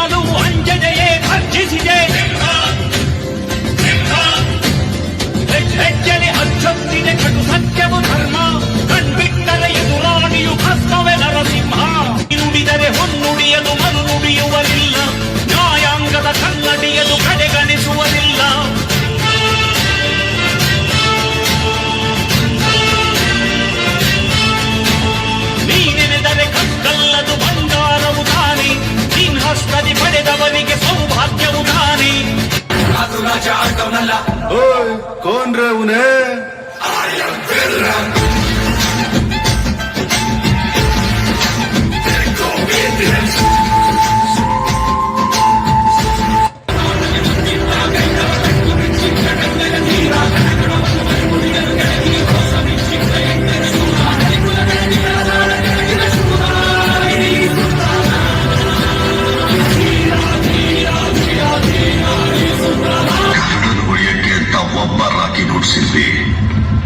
ಎನ್ನಲು ಅಂಜದೆಯೇ ಭರ್ಜಿಸಿದೆ. ಹೆಜ್ಜೆಲೆ ಹಚ್ಚೊತ್ತಿದೆ ಕಟು ಸತ್ಯವು ಧರ್ಮ, ಕಣ್ಬಿಟ್ಟರೆ ಎದುರಾಣಿಯು ಭಸ್ಮವೇ ನರಸಿಂಹ. ನುಡಿದರೆ ಹೊನ್ನುಡಿಯಲು ಮರು ನುಡಿಯುವರಿಲ್ಲ, ನ್ಯಾಯಾಂಗದ ಕನ್ನಡಿಯಲು ಕಡೆಗಣಿಸುವರಿಲ್ಲ. ನೀನೆನೆದರೆ ಕಕ್ಕಲ್ಲದು ಬಂಗಾರವು ತಾನೆ, ಹಸ್ತದಿ ಪಡೆದವನಿಗೆ ಸೌಭಾಗ್ಯವು ತಾನೆ. ಓಯ್ ಕೌನ್ ರೇ ಉನ್ಹೇ?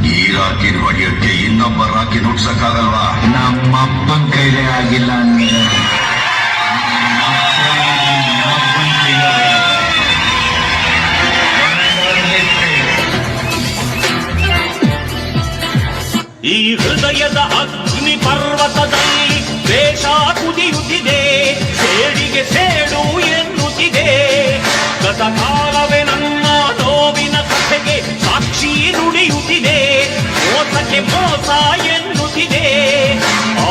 ಈ ರಾಕಿ ಹೊಡೆಯೋಕ್ಕೆ ಇನ್ನೊಬ್ಬ ರಾಕಿ ನುಡ್ಸಕ್ಕಾಗಲ್ವಾ? ನಮ್ಮಪ್ಪನ ಕೈಲೇ ಆಗಿಲ್ಲ ಅಂದ್ರೆ ಈ ಹೃದಯದ ಅಗ್ನಿ ಪರ್ವತದಲ್ಲಿ ದ್ವೇಷ ಕುದಿಯುತ್ತಿದೆ, ಸೇಡಿಗೆ ಸೇಡು ಎನ್ನುತ್ತಿದೆ. ಗತಕಾಲವೇ ನನ್ನ ನೋವಿನ ಕಥೆಗೆ ಸಾಕ್ಷಿ ನುಡಿಯುತ್ತಿದೆ, ಮೋಸಕ್ಕೆ ಮೋಸ ಎನ್ನುತ್ತಿದೆ.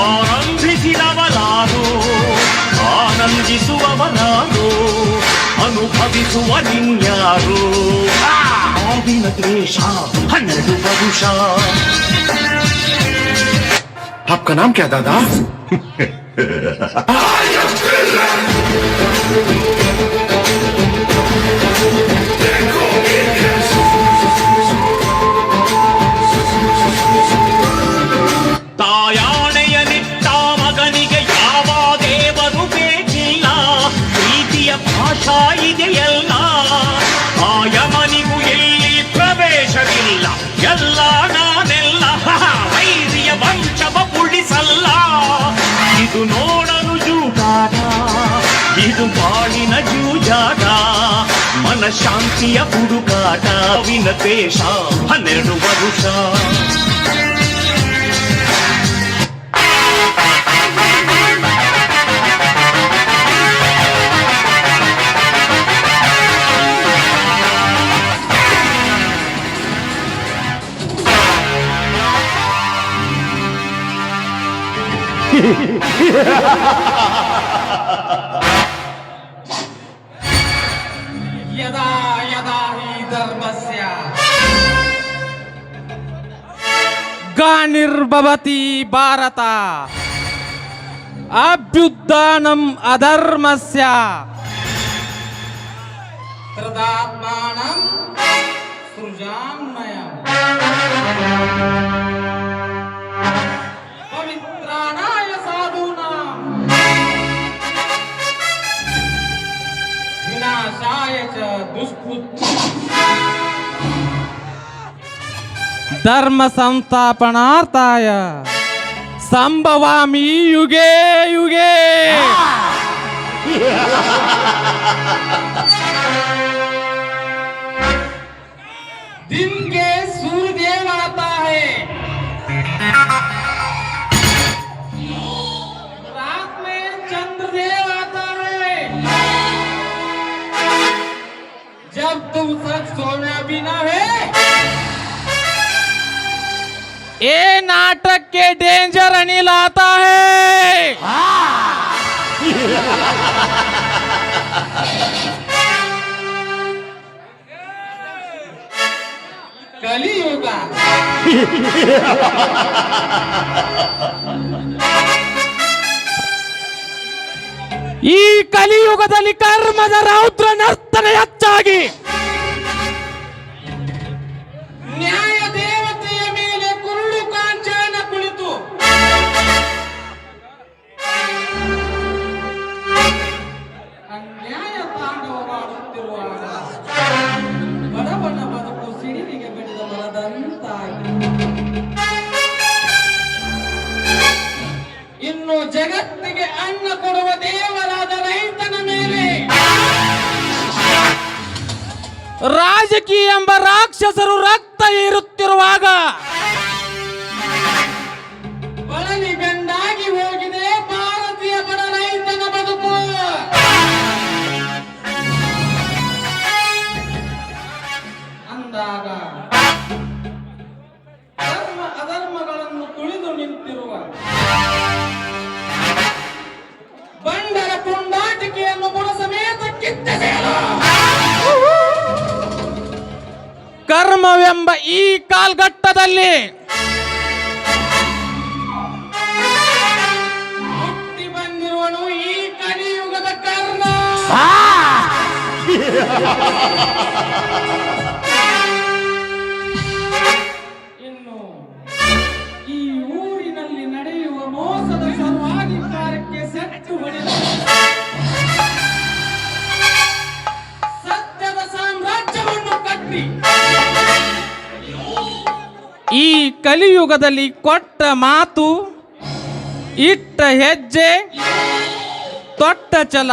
ಆರಂಭಿಸಿದವನಾನು, ಆನಂದಿಸುವವನಾನು, ಅನುಭವಿಸುವ ನಿನ್ಯಾರು. ಸಾವಿನ ದ್ವೇಷ 12 ವರುಷ. आपका नाम क्या दादा? ತಾಯಾಣೆಯ ನಿಟ್ಟ ಮಗನಿಗೆ ಯಾವ ದೇವರು ಬೇಕಿಲ್ಲ, ಪ್ರೀತಿಯ ಭಾಷಾ ಇದೆಯಲ್ಲ. ಆಯಮನಿಗೂ ಎಲ್ಲಿ ಪ್ರವೇಶವಿಲ್ಲ, ಎಲ್ಲ ನಾನೆಲ್ಲ ವೈರಿಯ ವಂಶವ ಉಳಿಸಲ್ಲ. ಇದು ನೋಡಲು ಜೂಜಾಟ, ಇದು ಬಾಳಿನ ಜೂಜಾಟ, ಮನಶಾಂತಿಯ ಹುಡುಕಾಟ. ವಿನ ದ್ವೇಷ 12 ವರುಷ. ಯದಾ ಯದಾ ಹಿ ಧರ್ಮಸ್ಯ ಗ್ಲಾನಿರ್ಭವತಿ ಭಾರತ ಅಭ್ಯುತ್ಥಾನಂ ಅಧರ್ಮಸ್ಯ ತದಾತ್ಮಾನಂ ಸೃಜಾಮ್ಯಯಂ. ಪವಿತ್ರಾಣಾಯ ಸಾಧೂನಾಂ ವಿನಾಶಾಯ ಚ ದುಷ್ಕೃತ್ಯಂ. ಧರ್ಮ ಸಂಸ್ಥಾಪನಾರ್ಥಾಯ ಸಂಭವಾಮಿ ಯುಗೆ ಯುಗೆ. दिन के सूर्यदेव आता है, रात में चंद्रदेव आता है. जब तुम सच सोना भी ना है, ये नाटक के डेंजर अनिल आता है. ಕಲಿಯುಗ. ಈ ಕಲಿಯುಗದಲ್ಲಿ ಕರ್ಮದ ರೌದ್ರ ನರ್ತನ ಹೆಚ್ಚಾಗಿ ನ್ಯಾಯ ದೇವತೆಯ ಮೇಲೆ ಕುರುಡು ಕಾಂಚನ ಕುಳಿತು ಅನ್ಯಾಯ ತಾಂಡವವಾಡುತ್ತಿರುವಾಗ ಬಡವನ ಬದುಕು ಸಿಡಿಲಿಗೆ ಬೆಳೆದ ಮರದಂತಾಗಿ. ಇನ್ನು ಜಗತ್ತಿಗೆ ಅನ್ನ ಕೊಡುವ ದೇವರಾದ ರೈತನ ಮೇಲೆ ಪಿನಾಕಿ ಎಂಬ ರಾಕ್ಷಸರು ರಕ್ತ ಹೀರುತ್ತಿರುವಾಗ ಬಳಲಿ ಗಂಡಾಗಿ ಹೋಗಿದೆ ಭಾರತೀಯ ಬಡ ರೈತನ ಬದುಕು. ಅಂದಾಗ ಧರ್ಮ ಅಧರ್ಮಗಳನ್ನು ತುಳಿದು ನಿಂತಿರುವ ಬಂಡರ ಪುಂಡಾಟಿಕೆಯನ್ನು ಬುಡ ಸಮೇತ ಕಿತ್ತೆಸೆಯಲು ಕರ್ಮವೆಂಬ ಈ ಕಾಲ್ಘಟ್ಟದಲ್ಲಿ ಹುಟ್ಟಿ ಬಂದಿರುವನು ಈ ಕಲಿಯುಗದ ಕರ್ಣ. ಇನ್ನು ಈ ಊರಿನಲ್ಲಿ ನಡೆಯುವ ಮೋಸದ ಸರ್ವಾಧಿಕಾರಕ್ಕೆ ಸೆಟ್ಟು ಹೊಡೆದ ಸತ್ಯದ ಸಾಮ್ರಾಜ್ಯವನ್ನು ಕಟ್ಟಿ ಈ ಕಲಿಯುಗದಲ್ಲಿ ಕೊಟ್ಟ ಮಾತು, ಇಟ್ಟ ಹೆಜ್ಜೆ, ತೊಟ್ಟ ಛಲ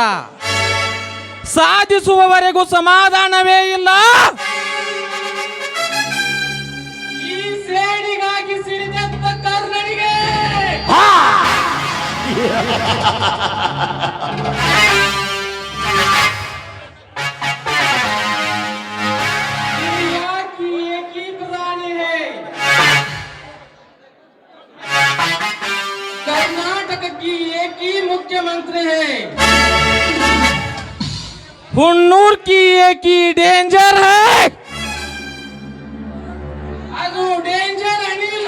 ಸಾಧಿಸುವವರೆಗೂ ಸಮಾಧಾನವೇ ಇಲ್ಲ. ಈ ಸೇಡಿಗಾಗಿ ಸಿಡಿದೆದ್ದ ಕರ್ಣನಿಗೆ एक ही प्राणी है, कर्नाटक की एक ही मुख्यमंत्री है. हुन्नूर की एक ही डेंजर है. ಅದು ಡೇಂಜರ್ ಅನಿಲ.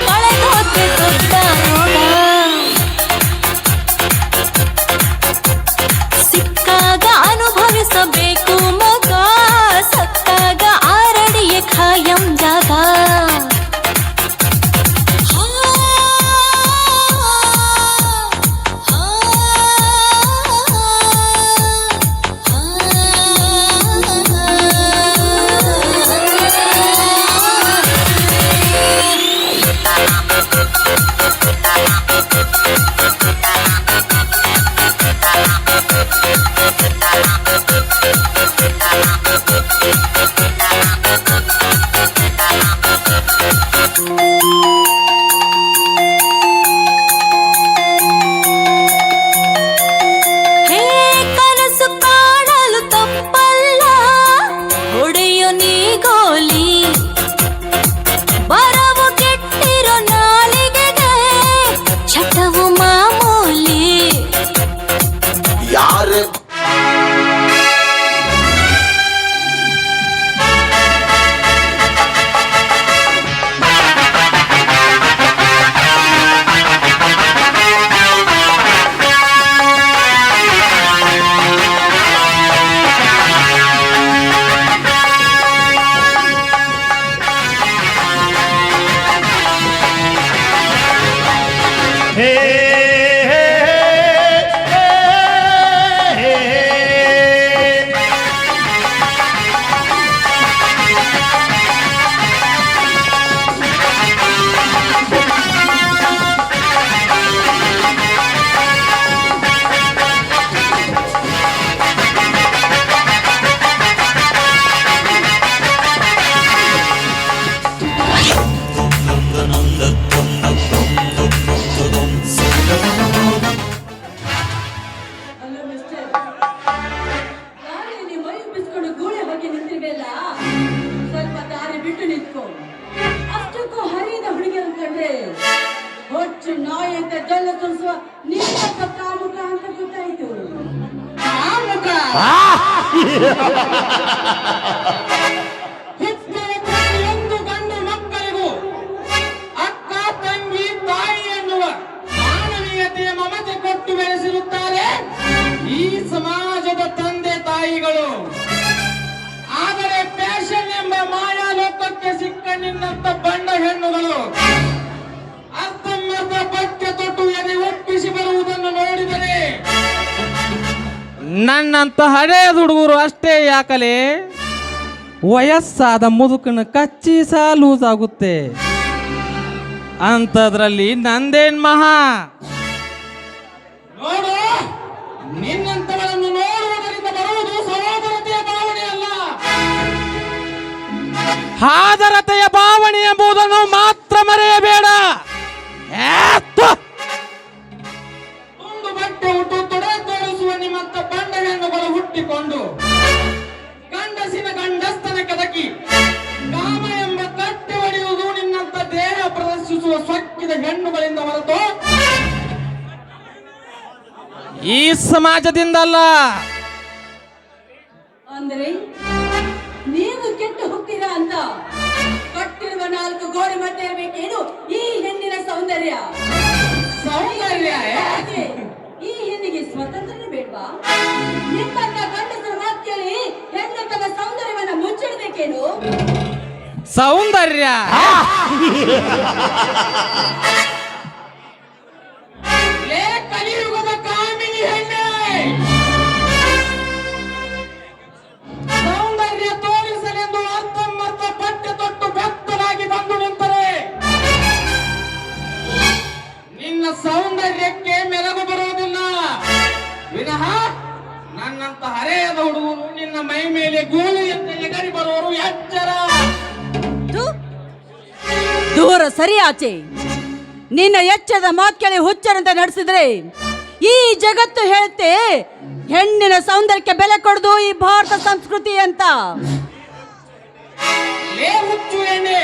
ಕಳೆದೋದ್ರೆ ದೊಡ್ಡ ರೋಗ, ಸಿಕ್ಕಾಗ ಅನುಭವಿಸಬೇಕು ಮಗ, ಸತ್ತಾಗ ಆರಡಿಯ ಖಾಯಂ ಜಾಗ. ಹೇ ಕನಸು ಕಾಣಲು ತಪ್ಪಲ್ಲ, ಹೊಡೆಯು ನೀ ಗೋಲಿ, ಬರವು ಕೆಟ್ಟಿರೋ ನಾಲಿಗೆಗೆ ಚಟವು ಮಾಮೂಲಿ. ಯಾರೇ ಹೇ ಹೇ, ಹೇ, ಹೇ, ಹೇ. ಅಲ್ಲ ಮಿಸ್ಟರ್, ದಾರಿ ನೀವು ಮೈ ಬಿಸ್ಕೊಂಡು ಗೂಳೆ ಹೋಗಿ ನಿಂತಿರ್ಬೇಲ್ಲ, ಸ್ವಲ್ಪ ದಾರಿ ಬಿಟ್ಟು ನಿಂತ್ಕೊ. ಅಷ್ಟಕ್ಕೂ ಹರಿದ ಹುಡುಗಿಯರು ಕಂಡ್ರೆ ಹೊಚ್ಚು ನಾಯಿ ಅಂತ ಜಲ್ಲ ತುರಿಸುವ ನಿಮ್ಮ ಕಾಮುಕ ಅಂತ ಗೊತ್ತಾಯ್ತು. ಕಾಮುಕ ಹುಟ್ಟಿದ ಪ್ರತಿಯೊಂದು ಗಂಡು ಮಕ್ಕಳಿಗೂ ಅಕ್ಕ, ತಂಗಿ, ತಾಯಿ ಎನ್ನುವ ಮಾನವೀಯತೆಯ ಮಮತೆ ಕೊಟ್ಟು ಬೆಳೆಸಿರುತ್ತಾರೆ ಈ ಸಮಾಜದ ತಂದೆ ತಾಯಿಗಳು. ಆದರೆ ಫ್ಯಾಷನ್ ಎಂಬ ಮಾಯಾಲೋಕಕ್ಕೆ ಸಿಕ್ಕ ನಿನ್ನಂತ ಬಂಡ ಹೆಣ್ಣುಗಳು ಅರ್ಧಂಬರ್ಧ ಬಟ್ಟೆ ತೊಟ್ಟು ಎದೆ ಒಪ್ಪಿಸಿ ನನ್ನಂತ ಹಳೆಯ ಹುಡುಗರು ಅಷ್ಟೇ ಯಾಕಲೆ, ವಯಸ್ಸಾದ ಮುದುಕನ ಕಚ್ಚಿ ಸಹ ಲೂಸ್ ಆಗುತ್ತೆ. ಅಂಥದ್ರಲ್ಲಿ ನಂದೇನ್ ಮಹಾ. ನೋಡು, ನಿನ್ನಂತಗಳನ್ನು ನೋಡುವುದರಿಂದ ಬರುವುದು ಸಹೋದರತೆಯ ಭಾವನೆ ಅಲ್ಲ, ಹಾದರತೆಯ ಭಾವನೆ ಎಂಬುದನ್ನು ಮಾತ್ರ ಮರೆಯಬೇಡ. ತುಂಡು ಬಟ್ಟೆ ಉಟ್ಟು ತೊಡೆ ತೋರಿಸುವ ನಿಮ್ಮಂತ ಬಂಡ ಹೆಣ್ಣುಗಳು ಹುಟ್ಟಿಕೊಂಡು ಗಂಡಸಿನ ಗಂಡಸ್ತನ ಕೆದಕಿ ಕಾಮ ಎಂಬ ಕಟ್ಟೆ ಹೊಡೆಯುವುದು ನಿನ್ನಂತ ದೇಹ ಪ್ರದರ್ಶಿಸುವ ಸೊಕ್ಕಿದ ಹೆಣ್ಣುಗಳಿಂದ ಹೊರತು ಈ ಸಮಾಜದಿಂದಲ್ಲ. ಅಂದ್ರೆ ನೀವು ಕೆಟ್ಟು ಹೋಗ್ತೀರಾ ಅಂತ ಕಟ್ಟಿರುವ 4 ಗೋಡೆ ಮಧ್ಯೆ ಇರಬೇಕೇನು ಈ ಹೆಣ್ಣಿನ ಸೌಂದರ್ಯ? ಸೌಂದರ್ಯ ಯಾಕೆ? ಈ ಹೆಣ್ಣಿಗೆ ಸ್ವತಂತ್ರನೇ ಬೇಡ್ವಾ? ನಿಮ್ಮನ್ನ ಗಂಡಸರ ಮಾತು ಕೇಳಿ ಹೆಣ್ಣು ತನ್ನ ಸೌಂದರ್ಯವನ್ನ ಮುಚ್ಚಿಡ್ಬೇಕೇನು? ಸೌಂದರ್ಯ ಲೇ ಕಲಿಯುಗದ ಕಾಮಿನಿ ಹೆಣ್ಣೆ, ಸೌಂದರ್ಯ ತೋರಿಸಲೆಂದು ಅರ್ಥಮರ್ಥ ಪಟ್ಟೆ ತೊಟ್ಟು ಬೆತ್ತಲಾಗಿ ಬಂದು ನಿಂತರೆ ನಿನ್ನ ಸೌಂದರ್ಯಕ್ಕೆ ಮೆಲಗು ಬರುವುದಿಲ್ಲ ವಿನಃ ನನ್ನಂತ ಹರೆಯದ ಹುಡುಗರು ನಿನ್ನ ಮೈ ಮೇಲೆ ಗೂಳಿಯಂತೆ ಎಗರಿ ಬರುವರು. ಎಚ್ಚರ. ದೂರ ಸರಿ ಆಚೆ. ನಿನ್ನ ಎಚ್ಚರದ ಮಾತು ಕೇಳಿ ಹುಚ್ಚರಂತೆ ನಡೆಸಿದ್ರೆ ಈ ಜಗತ್ತು ಹೇಳುತ್ತೆ ಹೆಣ್ಣಿನ ಸೌಂದರ್ಯಕ್ಕೆ ಬೆಲೆ ಕೊಡುದು ಈ ಭಾರತ ಸಂಸ್ಕೃತಿ ಅಂತ. ಲೇ ಹುಚ್ಚು ಎಣ್ಣೆ,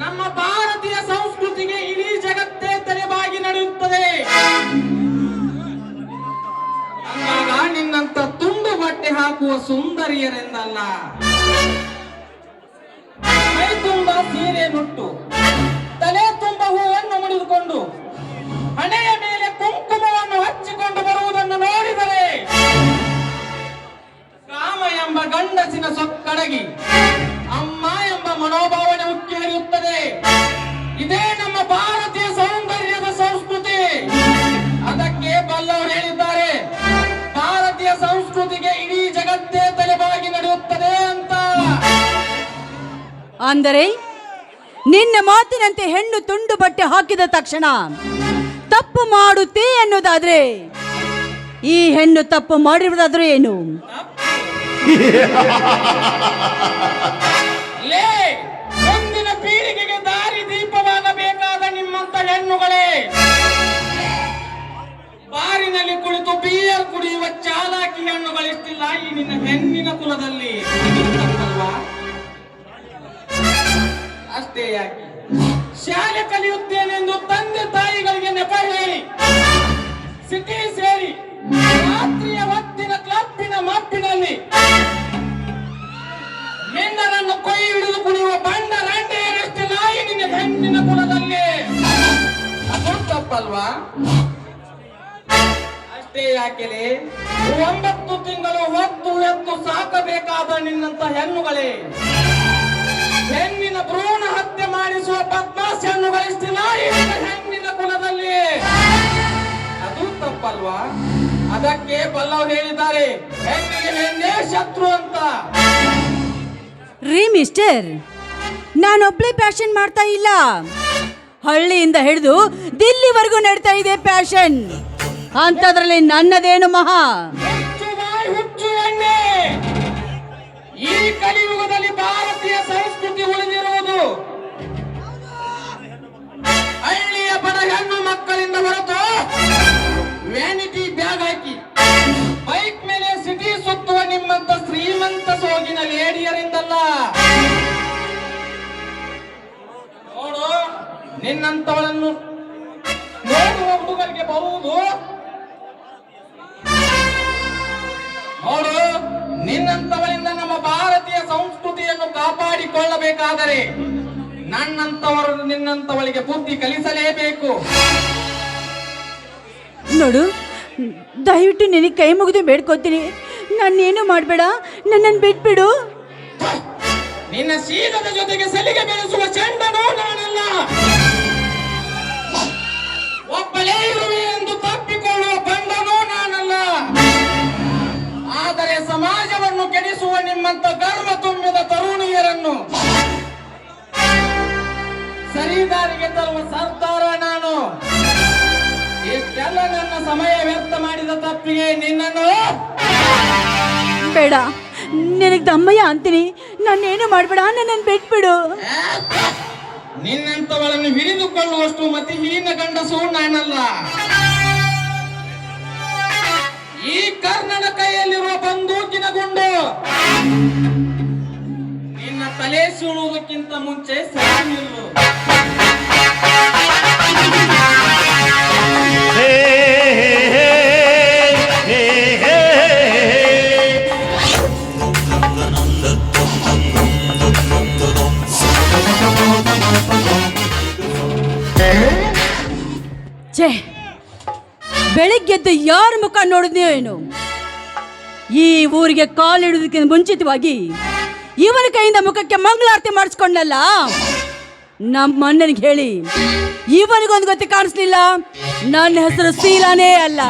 ನಮ್ಮ ಭಾರತೀಯ ಸಂಸ್ಕೃತಿಗೆ ಇಡೀ ಜಗತ್ತೇ ತಲೆಬಾಗಿ ನಡೆಯುತ್ತದೆ. ಅಂದಾಗ ನಿನ್ನಂತ ತುಂಡು ಬಟ್ಟೆ ಹಾಕುವ ಸುಂದರಿಯರೆಂದಲ್ಲ, ಮೈ ತುಂಬ ಸೀರೆ ನುಟ್ಟು ತಲೆ ತುಂಬ ಹೂವನ್ನು ಮುಡಿದುಕೊಂಡು ಹಣೆಯ ಮೇಲೆ ಕುಂಕುಮವನ್ನು ಹಚ್ಚಿಕೊಂಡು ಬರುವುದನ್ನು ನೋಡಿದರೆ ಕಾಮ ಎಂಬ ಗಂಡಸಿನ ಸೊಕ್ಕಡಗಿ ಅಮ್ಮ ಎಂಬ ಮನೋಭಾವನೆ ಉಕ್ಕಿ ಹರಿಯುತ್ತದೆ. ಇದೇ ನಮ್ಮ ಭಾರತೀಯ ಸೌಂದರ್ಯದ ಸಂಸ್ಕೃತಿ. ಅದಕ್ಕೆ ಬಲ್ಲವರು ಹೇಳಿದ್ದಾರೆ, ಭಾರತೀಯ ಸಂಸ್ಕೃತಿಗೆ ಇಡೀ ಜಗತ್ತೇ ತಲೆಬಾಗಿ ನಡೆಯುತ್ತದೆ ಅಂತ. ಅಂದರೆ ನಿನ್ನ ಮಾತಿನಂತೆ ಹೆಣ್ಣು ತುಂಡು ಬಟ್ಟೆ ಹಾಕಿದ ತಕ್ಷಣ ತಪ್ಪು ಮಾಡುತ್ತೆ ಎನ್ನುವುದಾದ್ರೆ ಈ ಹೆಣ್ಣು ತಪ್ಪು ಮಾಡಿರುವುದಾದ್ರೂ ಏನು? ಲೇ, ಮುಂದಿನ ಪೀಳಿಗೆಗೆ ದಾರಿ ದೀಪವಾಗಬೇಕಾದ ನಿಮ್ಮಂತ ಹೆಣ್ಣುಗಳೇ, ಬಾರಿನಲ್ಲಿ ಕುಳಿತು ಬಿಯರ್ ಕುಡಿಯುವ ಚಾಲಾಕಿ ಹೆಣ್ಣುಗಳಿಷ್ಟಿಲ್ಲ ಈ ನಿನ್ನ ಹೆಣ್ಣಿನ ಕುಲದಲ್ಲಿ. ಅಲ್ವಾ? ಅಷ್ಟೇ ಯಾಕೆ, ಶಾಲೆ ಕಲಿಯುತ್ತೇನೆಂದು ತಂದೆ ತಾಯಿಗಳಿಗೆ ನೆಪ ಹೇಳಿ ಸಿಟಿ ಸೇರಿ ರಾತ್ರಿಯ ಹೊತ್ತಿನ ಕ್ಲಬ್ಬಿನ ಮಬ್ಬಿನಲ್ಲಿ ಮೆಂಡರನ್ನು ಕೊಯ್ ಹಿಡಿದು ಕುಡಿಯುವ ಬಂಡ ರಂಡೆಯರಷ್ಟೇ ನಾಯಿ ನಿನ್ನ ಹೆಣ್ಣಿನ ಕುಲದಲ್ಲಿ. ಅದು ತಪ್ಪಲ್ವಾ? ಅಷ್ಟೇ ಯಾಕೆಲೆ, 9 ತಿಂಗಳು ಹೊತ್ತು ಎತ್ತು ಸಾಕಬೇಕಾದ ನಿನ್ನಂತ ಹೆಣ್ಣುಗಳೇ ಹೆಣ್ಣಿನ ಭ್ರೂಣ ಹತ್ಯೆ ಮಾಡಿಸುವ ಬದ್ಮಾಸ್ ಹೆಣ್ಣುಗಳಿಷ್ಟಿಲ್ಲ ಈ ಹೆಣ್ಣಿನ ಕುಲದಲ್ಲಿ. ಅದು ತಪ್ಪಲ್ವಾ? ಅದಕ್ಕೆ ಬಲ್ಲವರು ಹೇಳಿದ್ದಾರೆ, ಹೆಣ್ಣಿಗೆ ಹೆಣ್ಣೇ ಶತ್ರು ಅಂತ. ರೀ ಮಿಸ್ಟರ್, ನಾನೊಬ್ಳೆ ಪ್ಯಾಷನ್ ಮಾಡ್ತಾ ಇಲ್ಲ, ಹಳ್ಳಿಯಿಂದ ಹಿಡಿದು ದಿಲ್ಲಿವರೆಗೂ ನಡೀತಾ ಇದೆ ಪ್ಯಾಷನ್. ಅಂತದ್ರಲ್ಲಿ ನನ್ನದೇನು ಮಹಾ. ಹುಚ್ಚು ಬಾಯಿ ಹುಚ್ಚು ಎಣ್ಣೆ, ಈ ಕಲಿಯುಗದಲ್ಲಿ ಭಾರತೀಯ ಸಂಸ್ಕೃತಿ ಉಳಿದಿರುವುದು ಹಳ್ಳಿಯ ಬಡ ಹೆಣ್ಣು ಮಕ್ಕಳಿಂದ ಹೊರತು ವ್ಯಾನಿಟಿ ಬ್ಯಾಗ್ ಹಾಕಿ ಬೈಕ್ ಮೇಲೆ ಸಿಟಿ ಸುತ್ತುವ ನಿಮ್ಮಂತ ಶ್ರೀಮಂತ ಸೋಗಿನ ಲೇಡಿಯರಿಂದಲ್ಲ. ನೋಡು, ನಿನ್ನಂತವಳನ್ನು ನೋಡುವ ಹುಡುಗರಿಗೆ ಬರುವುದು, ನೋಡು, ನಿನ್ನಂತವರಿಂದ ನಮ್ಮ ಭಾರತೀಯ ಸಂಸ್ಕೃತಿಯನ್ನು ಕಾಪಾಡಿಕೊಳ್ಳಬೇಕಾದರೆ ನನ್ನಂತವರು ನಿನ್ನಂತವಳಿಗೆ ಬುದ್ಧಿ ಕಲಿಸಲೇಬೇಕು. ನೋಡು, ದಯವಿಟ್ಟು ನಿನಗೆ ಕೈ ಮುಗಿದು ಬೇಡ್ಕೋತೀನಿ, ನಾನೇನು ಮಾಡಬೇಡ, ನನ್ನನ್ನು ಬಿಟ್ಬಿಡು. ನಿನ್ನ ಶೀಲದ ಜೊತೆಗೆ ಸಲಿಗೆ ಬೆಳೆಸುವ ಚೆಂಡನು ನಾನಲ್ಲ. ಒಬ್ಬಳೇ ಇರುವೆ ಎಂದು ತಪ್ಪಿಕೊಳ್ಳುವ ಬಂಡನೂ ನಾನಲ್ಲ. ದಾರಿಗೆ ತರುವ ಸರ್ದಾರ ನಾನು. ಇಷ್ಟೆಲ್ಲ ನನ್ನ ಸಮಯ ವ್ಯರ್ಥ ಮಾಡಿದ ತಪ್ಪಿಗೆ ನಿನ್ನನ್ನು ಬೇಡ, ನಿನಗೆ ದಮ್ಮಯ್ಯ ಅಂತೀನಿ. ನಾನೇನು ಮಾಡಬೇಡ, ನನ್ನನ್ನು ಬಿಟ್ಬಿಡು. ನಿನ್ನಂತವಳನ್ನು ಹಿಡಿದುಕೊಳ್ಳುವಷ್ಟು ಮತಿಹೀನ ಗಂಡಸು ನಾನಲ್ಲ. ಈ ಕರ್ಣನ ಕೈಯಲ್ಲಿರುವ ಬಂದೂಕಿನ ಗುಂಡು ನಿನ್ನ ತಲೆ ಸುಳುವುದಕ್ಕಿಂತ ಮುಂಚೆ ಸರಿ ನಿಲ್ಲು. ಹೇ ಹೇ ಹೇ ಹೇ ಛೇ, ಬೆಳಿಗ್ಗೆದ್ದು ಯಾರ ಮುಖ ನೋಡಿದ್ಯೋ ಏನು? ಈ ಊರಿಗೆ ಕಾಲಿಡುವುದಕ್ಕಿಂತ ಮುಂಚಿತವಾಗಿ ಇವನ ಕೈಯಿಂದ ಮುಖಕ್ಕೆ ಮಂಗಳಾರತಿ ಮಾಡಿಸ್ಕೊಂಡಲ್ಲ. ನಮ್ಮ ಅಣ್ಣನಿಗೆ ಹೇಳಿ ಇವನಿಗೊಂದು ಗೊತ್ತಿ ಕಾಣಿಸ್ಲಿಲ್ಲ. ನನ್ನ ಹೆಸರು ಶೀಲಾನೇ ಅಲ್ಲ.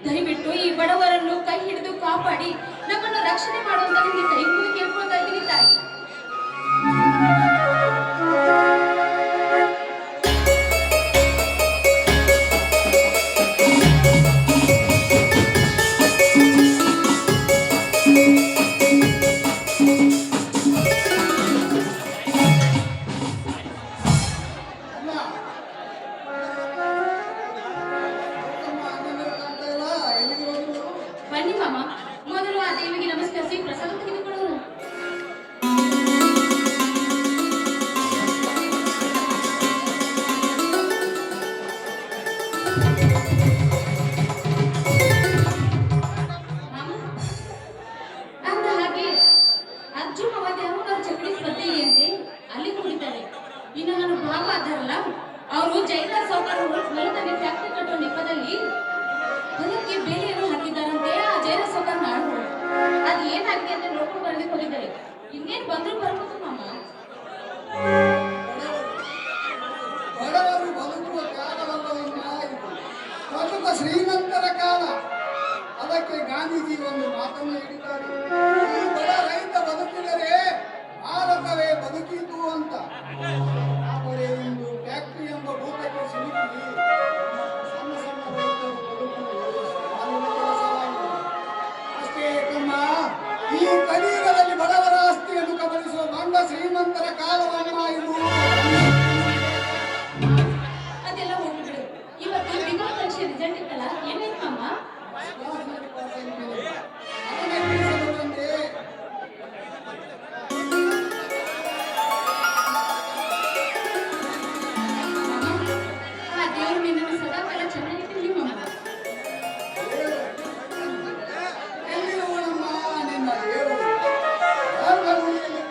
ದಯವಿಟ್ಟು ಈ ಬಡವರನ್ನು ಕೈ ಹಿಡಿದು ಕಾಪಾಡಿ ನಮ್ಮನ್ನು ರಕ್ಷಣೆ ಮಾಡುವಂತ ನಿಮಗೆ ಕೈ ಮುಗಿದು ಕೇಳ್ಕೊಳ್ತಾ ಇದ್ದೀನಿ ತಾಯಿ. ಶ್ರೀಮಂತರ ಕಾಲ. ಅದಕ್ಕೆ ಗಾಂಧೀಜಿ ಒಂದು ಮಾತನ್ನು ಹೇಳಿದ್ದಾರೆ, ಈ ಬಡ ರೈತ ಬದುಕಿದರೆ ಭಾರತವೇ ಬದುಕಿತು ಅಂತ. ಆದರೆ ಇಂದು ಫ್ಯಾಕ್ಟರಿ ಎಂಬ ಭೂತಕ್ಕೆ ಸಿಲುಕಿ ಸಣ್ಣ ಸಣ್ಣ ರೈತರು ಬದುಕುವುದು ಸಾಲಿನ ಕೆಲಸವಾಗಿದೆ. ಅಷ್ಟೇ ಕಮ್ಮ, ಈ ಕಲಿಯುಗದಲ್ಲಿ ಬಡವರ ಆಸ್ತಿಯನ್ನು ಕಬಳಿಸುವ ಬಂಡ ಶ್ರೀಮಂತರ ಕಾಲವನ್ನ ಇದು. ಅದೆಲ್ಲ ಹೋಗ್ಬಿಡು. ಇವತ್ತು ಬಿಗೋ ಪರೀಕ್ಷೆ ರಿಸಲ್ಟ್ ಇತ್ತಲ್ಲ, ಏನಾಯ್ತು ಅಮ್ಮ? ಅದನ್ನೇ ತಿಳಿಸಲು ಬಂದೆ. ಆ ದೇವ್ರು ನಿನ್ನನ್ನು ಸದಾಕಾಲ ಚೆನ್ನಾಗಿಟ್ಟಿರ್ಲಿ ಮಮ್ಮ. ಎಲ್ಲಿರುವನಮ್ಮ ನಿನ್ನ ದೇವರು?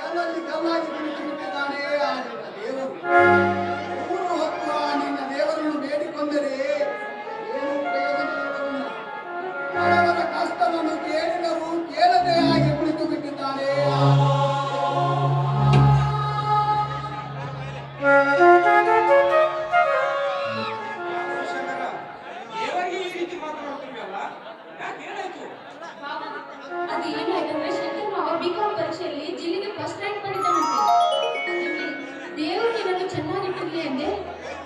ಕಲ್ಲಲ್ಲಿ ಕಲ್ಲಾಗಿ ಕುಳಿತುಬಿಟ್ಟಿದ್ದಾನೆ ಆ ನಿನ್ನ ದೇವರು. ಮೂರು ಹೊತ್ತು ಆ ನಿನ್ನ ದೇವರನ್ನು ಬೇಡಿಕೊಂಡರೆ ಏನು ಪ್ರಯೋಜನವಿಲ್ಲ. ಬಡವರ ಕಷ್ಟವನ್ನು ಕೇಳಿದರೂ ಕೇಳದೆ ಆಗಿ ಕುಳಿತು ಬಿಟ್ಟಿದ್ದಾನೆ. ದೇವರಿಗೆ ಈ ರೀತಿ ಮಾತನಾಡ್ತೀವಲ್ಲ, ಯಾಕೆ ಏನಾಯ್ತು? ಬಾಬಾ, ಅದು ಏನಾಯ್ತಂದ್ರೆ ಶಂಕರ್ ಮಾವ ಬಿಕಾಂ ಪರೀಕ್ಷೆಯಲ್ಲಿ ಜಿಲ್ಲೆಗೆ ಫಸ್ಟ್ ರ್ಯಾಂಕ್ ಮಾಡಿದ್ದಾನಂತೆ. ಅದಕ್ಕೆ ದೇವರು ನಿನ್ನನ್ನು ಚೆನ್ನಾಗಿಟ್ಟಿರ್ಲಿ ಅಂದೆ.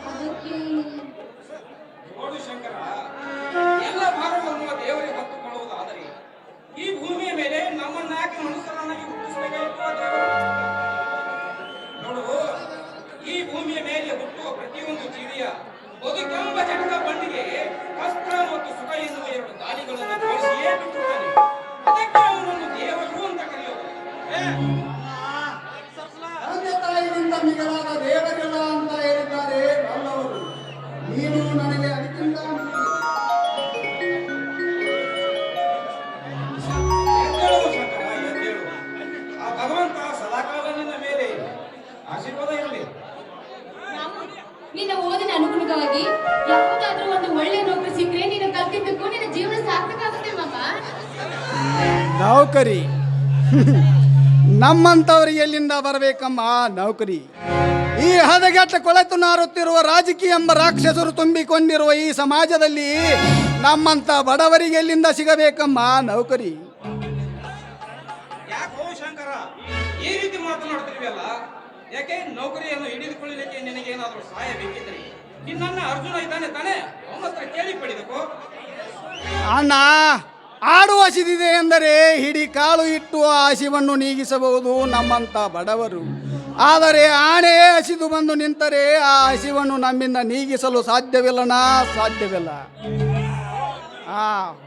ಅದಕ್ಕೆ ನೋಡು ಶಂಕರ, ಎಲ್ಲ ಭಾರವನ್ನು ದೇವರಿಗೆ ಹೊತ್ತುಕೊಳ್ಳುವುದಾದರೆ ಈ ಭೂಮಿಯ ಮೇಲೆ ನಮ್ಮನ್ನಾಕೆ ಮನುಷ್ಯರನ್ನಾಗಿ ಹುಟ್ಟಿಸಬೇಕಾಗಿತ್ತು ಆ ದೇವರು. ನೋಡು, ಈ ಭೂಮಿಯ ಮೇಲೆ ಹುಟ್ಟುವ ಪ್ರತಿಯೊಂದು ಜೀವಿಯ ಬದುಕೆಂಬ ಜಟಕ ಬಂಡಿಗೆ ಕಷ್ಟ ಮತ್ತು ಸುಖ ಎನ್ನುವ ಎರಡು ದಾರಿಗಳನ್ನು ಜೋಡಿಸಿಯೇ ಬಿಟ್ಟಿದ್ದಾನೆ. ಅದಕ್ಕೆ ಅವನನ್ನು ದೇವರು ಅಂತ ಕರೆಯೋದು. ತಂದೆ ತಾಯಿಯಿಂದ ಮಿಗಿಲಾದ ದೇವರಿಲ್ಲ ಅಂತ ಹೇಳಿದ್ದಾರೆ ಬಲ್ಲವರು. ನೀನು ನನಗೆ ಅದಕ್ಕಿಂತ ಎದ್ದೇಳು ಶಂಕರ, ಎದ್ದೇಳು. ಆ ಭಗವಂತ ಸದಾಕಾಲ ನಿನ್ನ ಮೇಲೆ ಆಶೀರ್ವಾದ ಇರಲಿ. ರಾಮು, ನಿನ್ನ ಓದಿನ ಅನುಗುಣವಾಗಿ ಯಾವುದಾದ್ರೂ ಒಂದು ಒಳ್ಳೆ ನೌಕರಿ ಸಿಕ್ಕರೆ ನೀನು ಕಲ್ತಿದ್ದಕ್ಕೂ ನಿನ್ನ ಜೀವನ ಸಾರ್ಥಕ ಆಗುತ್ತೆ ಮಾಮ. ನೌಕರಿ ನಮ್ಮಂಥವ್ರಿಗೆ ಎಲ್ಲಿಂದ ಬರಬೇಕಮ್ಮ ನೌಕರಿ? ಈ ಹದಗೆಟ್ಟ ಕೊಳೆತು ನಾರುತ್ತಿರುವ ರಾಜಕೀಯ ಎಂಬ ರಾಕ್ಷಸರು ತುಂಬಿಕೊಂಡಿರುವ ಈ ಸಮಾಜದಲ್ಲಿ ನಮ್ಮಂಥ ಬಡವರಿಗೆ ಎಲ್ಲಿಂದ ಸಿಗಬೇಕಮ್ಮ ನೌಕರಿ? ಯಾಕೋ ಶಂಕರ ಈ ರೀತಿ ಮಾತನಾಡ್ತಿರ್ವಿಯಲ್ಲ? ಯಾಕೆ ನೌಕರಿಯನ್ನು ಹಿಡಿದುಕೊಳ್ಳಲಿಕ್ಕೆ ನಿನಗೇನಾದ್ರೂ ಸಹಾಯ ಬೇಕಿದ್ರೆ ನಿನ್ನ ಅರ್ಜುನ ಇದ್ದಾನೆ ತಾನೆ, ಅವನ ಹತ್ರ ಕೇಳಿ ಪಡೆದಕೋ. ಅಣ್ಣ, ಆಡುವ ಹಸಿದಿದೆ ಎಂದರೆ ಹಿಡಿ ಕಾಳು ಇಟ್ಟು ಆ ಹಸಿವನ್ನು ನೀಗಿಸಬಹುದು ನಮ್ಮಂಥ ಬಡವರು. ಆದರೆ ಆನೆ ಹಸಿದು ಬಂದು ನಿಂತರೆ ಆ ಹಸಿವನ್ನು ನಮ್ಮಿಂದ ನೀಗಿಸಲು ಸಾಧ್ಯವಿಲ್ಲಣ್ಣ, ಸಾಧ್ಯವಿಲ್ಲ.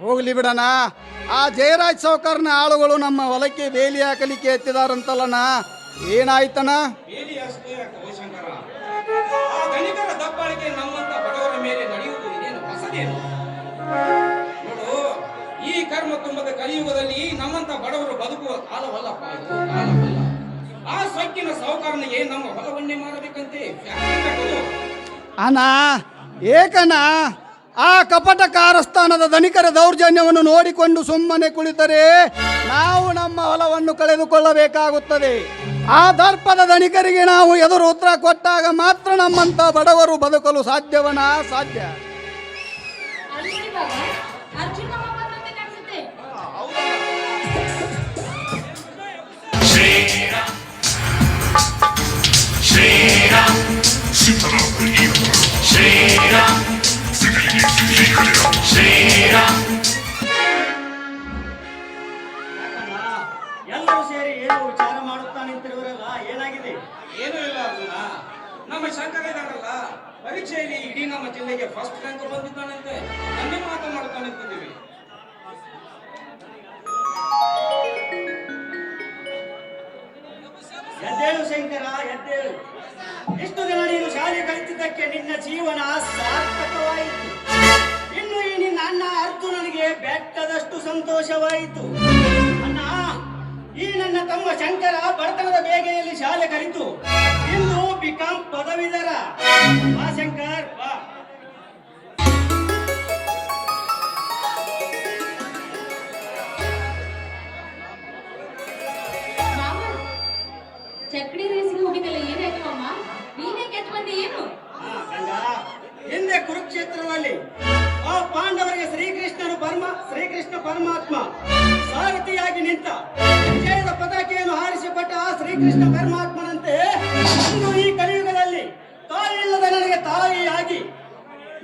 ಹೋಗ್ಲಿ ಬಿಡಣ. ಆ ಜಯರಾಜ್ ಸೌಕರ್ನ ಆಳುಗಳು ನಮ್ಮ ಹೊಲಕ್ಕೆ ಬೇಲಿ ಹಾಕಲಿಕ್ಕೆ ಎತ್ತಿದಾರಂತಲ್ಲಣ್ಣ, ಏನಾಯ್ತಣ್ಣ? ಬೇಲಿ ಅಷ್ಟೇ ಯಾಕೋ ಶಂಕರ, ಆ ಧನಿಕರ ದಬ್ಬಾಳಿಕೆ ನಮ್ಮಂತ ಬಡವರ ಮೇಲೆ ನಡೆಯುವುದು ಇದೇನು ಹೊಸದೇನು? ನೋಡು, ಈ ಕರ್ಮ ತುಂಬದ ಕಲಿಯುಗದಲ್ಲಿ ನಮ್ಮಂತ ಬಡವರು ಬದುಕುವ ಕಾಲವಲ್ಲಪ್ಪ ಇದು, ಕಾಲವಲ್ಲ. ಆ ಸೊಕ್ಕಿನ ಸಾಹುಕಾರನಿಗೆ ನಮ್ಮ ಹೊಲವನ್ನೇ ಮಾಡಬೇಕಂತೆ ಫ್ಯಾಕ್ಟರಿ ಕಟ್ಟೋದು. ಅಣ್ಣ, ಏಕಣ್ಣ, ಆ ಕಪಟ ಕಾರಸ್ಥಾನದ ಧನಿಕರ ದೌರ್ಜನ್ಯವನ್ನು ನೋಡಿಕೊಂಡು ಸುಮ್ಮನೆ ಕುಳಿತರೆ ನಾವು ನಮ್ಮ ಹೊಲವನ್ನು ಕಳೆದುಕೊಳ್ಳಬೇಕಾಗುತ್ತದೆ. ಆ ದರ್ಪದ ಧನಿಕರಿಗೆ ನಾವು ಎದುರು ಉತ್ತರ ಕೊಟ್ಟಾಗ ಮಾತ್ರ ನಮ್ಮಂಥ ಬಡವರು ಬದುಕಲು ಸಾಧ್ಯವನ ಸಾಧ್ಯ. ಅಲ್ಲಿ ಬಾಬಾ, ಅರ್ಜುನ ಮಾವ ಬಂದಂತೆ ಕಾಣಿಸುತ್ತೆ. ಎಲ್ಲರೂ ಸೇರಿ ಏನು ವಿಚಾರ ಮಾಡುತ್ತಾ ನಿಂತಿರುವರಲ್ಲ, ಏನಾಗಿದೆ? ಏನೂ ಇಲ್ಲ ಅರ್ಜುನ, ನಮ್ಮ ಶಂಕರ ಇದ್ದಾರಲ್ಲ, ಪರೀಕ್ಷೆಯಲ್ಲಿ ಇಡೀ ನಮ್ಮ ಜಿಲ್ಲೆಗೆ ಫಸ್ಟ್ ರ್ಯಾಂಕ್ ಬಂದಿದ್ದಾನಂತೆ. ನನ್ನೇ ಮಾತನಾಡುತ್ತಾ ನಿಂತಿದ್ದೀವಿ. ಎದ್ದೇಳು ಶಂಕರ, ಎದ್ದೇಳು. ಇಷ್ಟು ದಿನ ನೀನು ಶಾಲೆ ಕಲಿತಿದ್ದಕ್ಕೆ ನಿನ್ನ ಜೀವನ ಸಾರ್ಥಕವಾಯಿತು. ಇನ್ನು ಈ ನಿನ್ನ ಅಣ್ಣ ಅರ್ಜುನನಿಗೆ ಬೆಟ್ಟದಷ್ಟು ಸಂತೋಷವಾಯಿತು. ಅಣ್ಣ, ಈ ನನ್ನ ತಮ್ಮ ಶಂಕರ ಬಡತನದ ಬೇಗೆಯಲ್ಲಿ ಶಾಲೆ ಕಲಿತು ಇನ್ನು ಬಿಕಾಂ ಪದವೀಧರ. ಬಾ ಶಂಕರ್, ಬಾ. ಮಾಮ, ಚಕ್ಡಿ ರೇಸಿಗೆ ಹೋಗಿದ್ದಲ್ಲ, ಏನಾಯ್ತು ಅಮ್ಮ? ನೀನೇ ಗೆದ್ದು ಬಂದಿ ಏನು? ಹಿಂದೆ ಕುರುಕ್ಷೇತ್ರದಲ್ಲಿ ಆ ಪಾಂಡವರಿಗೆ ಶ್ರೀಕೃಷ್ಣ ಪರಮಾತ್ಮ ಸಾರಥಿಯಾಗಿ ನಿಂತ ವಿಜಯದ ಪತಾಕೆಯನ್ನು ಹಾರಿಸಿಕೊಟ್ಟ ಆ ಶ್ರೀಕೃಷ್ಣ ಪರಮಾತ್ಮನಂತೆ ಇಂದು ಈ ಕಲಿಯುಗದಲ್ಲಿ ತಾಯಿ ಇಲ್ಲದ ನನಗೆ ತಾಯಿಯಾಗಿ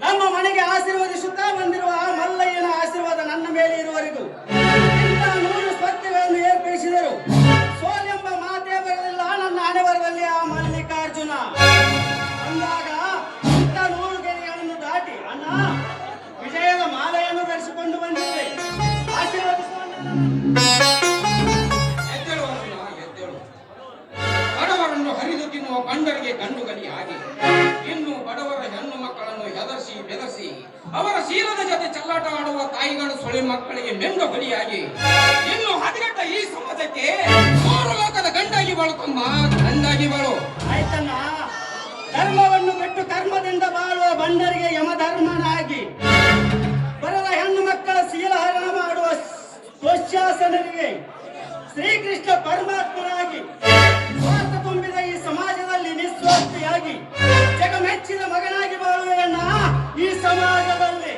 ನಮ್ಮ ಮನೆಗೆ ಆಶೀರ್ವದಿಸುತ್ತಾ ಬಂದಿರುವ ಆ ಮಲ್ಲಯ್ಯನ ಆಶೀರ್ವಾದ ನನ್ನ ಮೇಲೆ ಇರುವವರೆಗೂ ಇಂಥ 100 ಸ್ಪರ್ಧೆಗಳನ್ನು ಏರ್ಪಡಿಸಿದರು. ಸೋಲೆಂಬ ಮಾತೇ ಬರಲಿಲ್ಲ ನನ್ನ ಹಣೆಬರದಲ್ಲಿ ಆ ಮಲ್ಲಿಕಾರ್ಜುನ. ಅಂದಾಗ ಇಂಥ 100 ಗೆರೆಗಳನ್ನು ದಾಟಿ ಅಣ್ಣ ವಿಜಯದ ಮಾಲೆಯನ್ನು ಧರಿಸಿಕೊಂಡು ಬಂದಿದ್ದೆ. ಆಶೀರ್ವದಿಸುವ ಎದ್ದೇಳು ಅರ್ಜುನ, ಎದ್ದೇಳು. ಬಡವರನ್ನು ಹರಿದು ತಿನ್ನುವ ಬಂಡರಿಗೆ ಗಂಡುಗಲಿಯಾಗಿ ಇನ್ನು ಬಡವರ ಹೆಣ್ಣು ಮಕ್ಕಳನ್ನು ಹೆದರ್ಸಿ ಬೆದರ್ಸಿ ಅವರ ಶೀಲದ ಜೊತೆ ಚೆಲ್ಲಾಟ ಆಡುವ ತಾಯಿಗಳು ಸೊಳೆ ಮಕ್ಕಳಿಗೆ ಮೆಂಡು ಬಲಿಯಾಗಿ ಇನ್ನು ಹದಿನೆಟ್ಟ ಈ ಸಮಾಜಕ್ಕೆ 3 ಲೋಕದ ಗಂಡಾಗಿ ಬಾಳುತ್ತಮ್ಮ, ಗಂಡಾಗಿ ಬಾಳು. ಆಯ್ತಣ್ಣ, ಧರ್ಮವನ್ನು ಬಿಟ್ಟು ಕರ್ಮದಿಂದ ಬಾಳುವ ಬಂಡರಿಗೆ ಯಮಧರ್ಮನಾಗಿ ಬರದ ಹೆಣ್ಣು ಮಕ್ಕಳ ಶೀಲಹರಣ ಮಾಡುವ ದುಶ್ಯಾಸನರಿಗೆ ಶ್ರೀಕೃಷ್ಣ ಪರಮಾತ್ಮನಾಗಿ ಸ್ವಾರ್ಥ ತುಂಬಿದ ಈ ಸಮಾಜದಲ್ಲಿ ನಿಸ್ವಾರ್ಥಿಯಾಗಿ ಜಗಮೆಚ್ಚಿದ ಮಗನಾಗಿ ಬಾಳುವೆಯಣ್ಣ ಈ ಸಮಾಜದಲ್ಲಿ.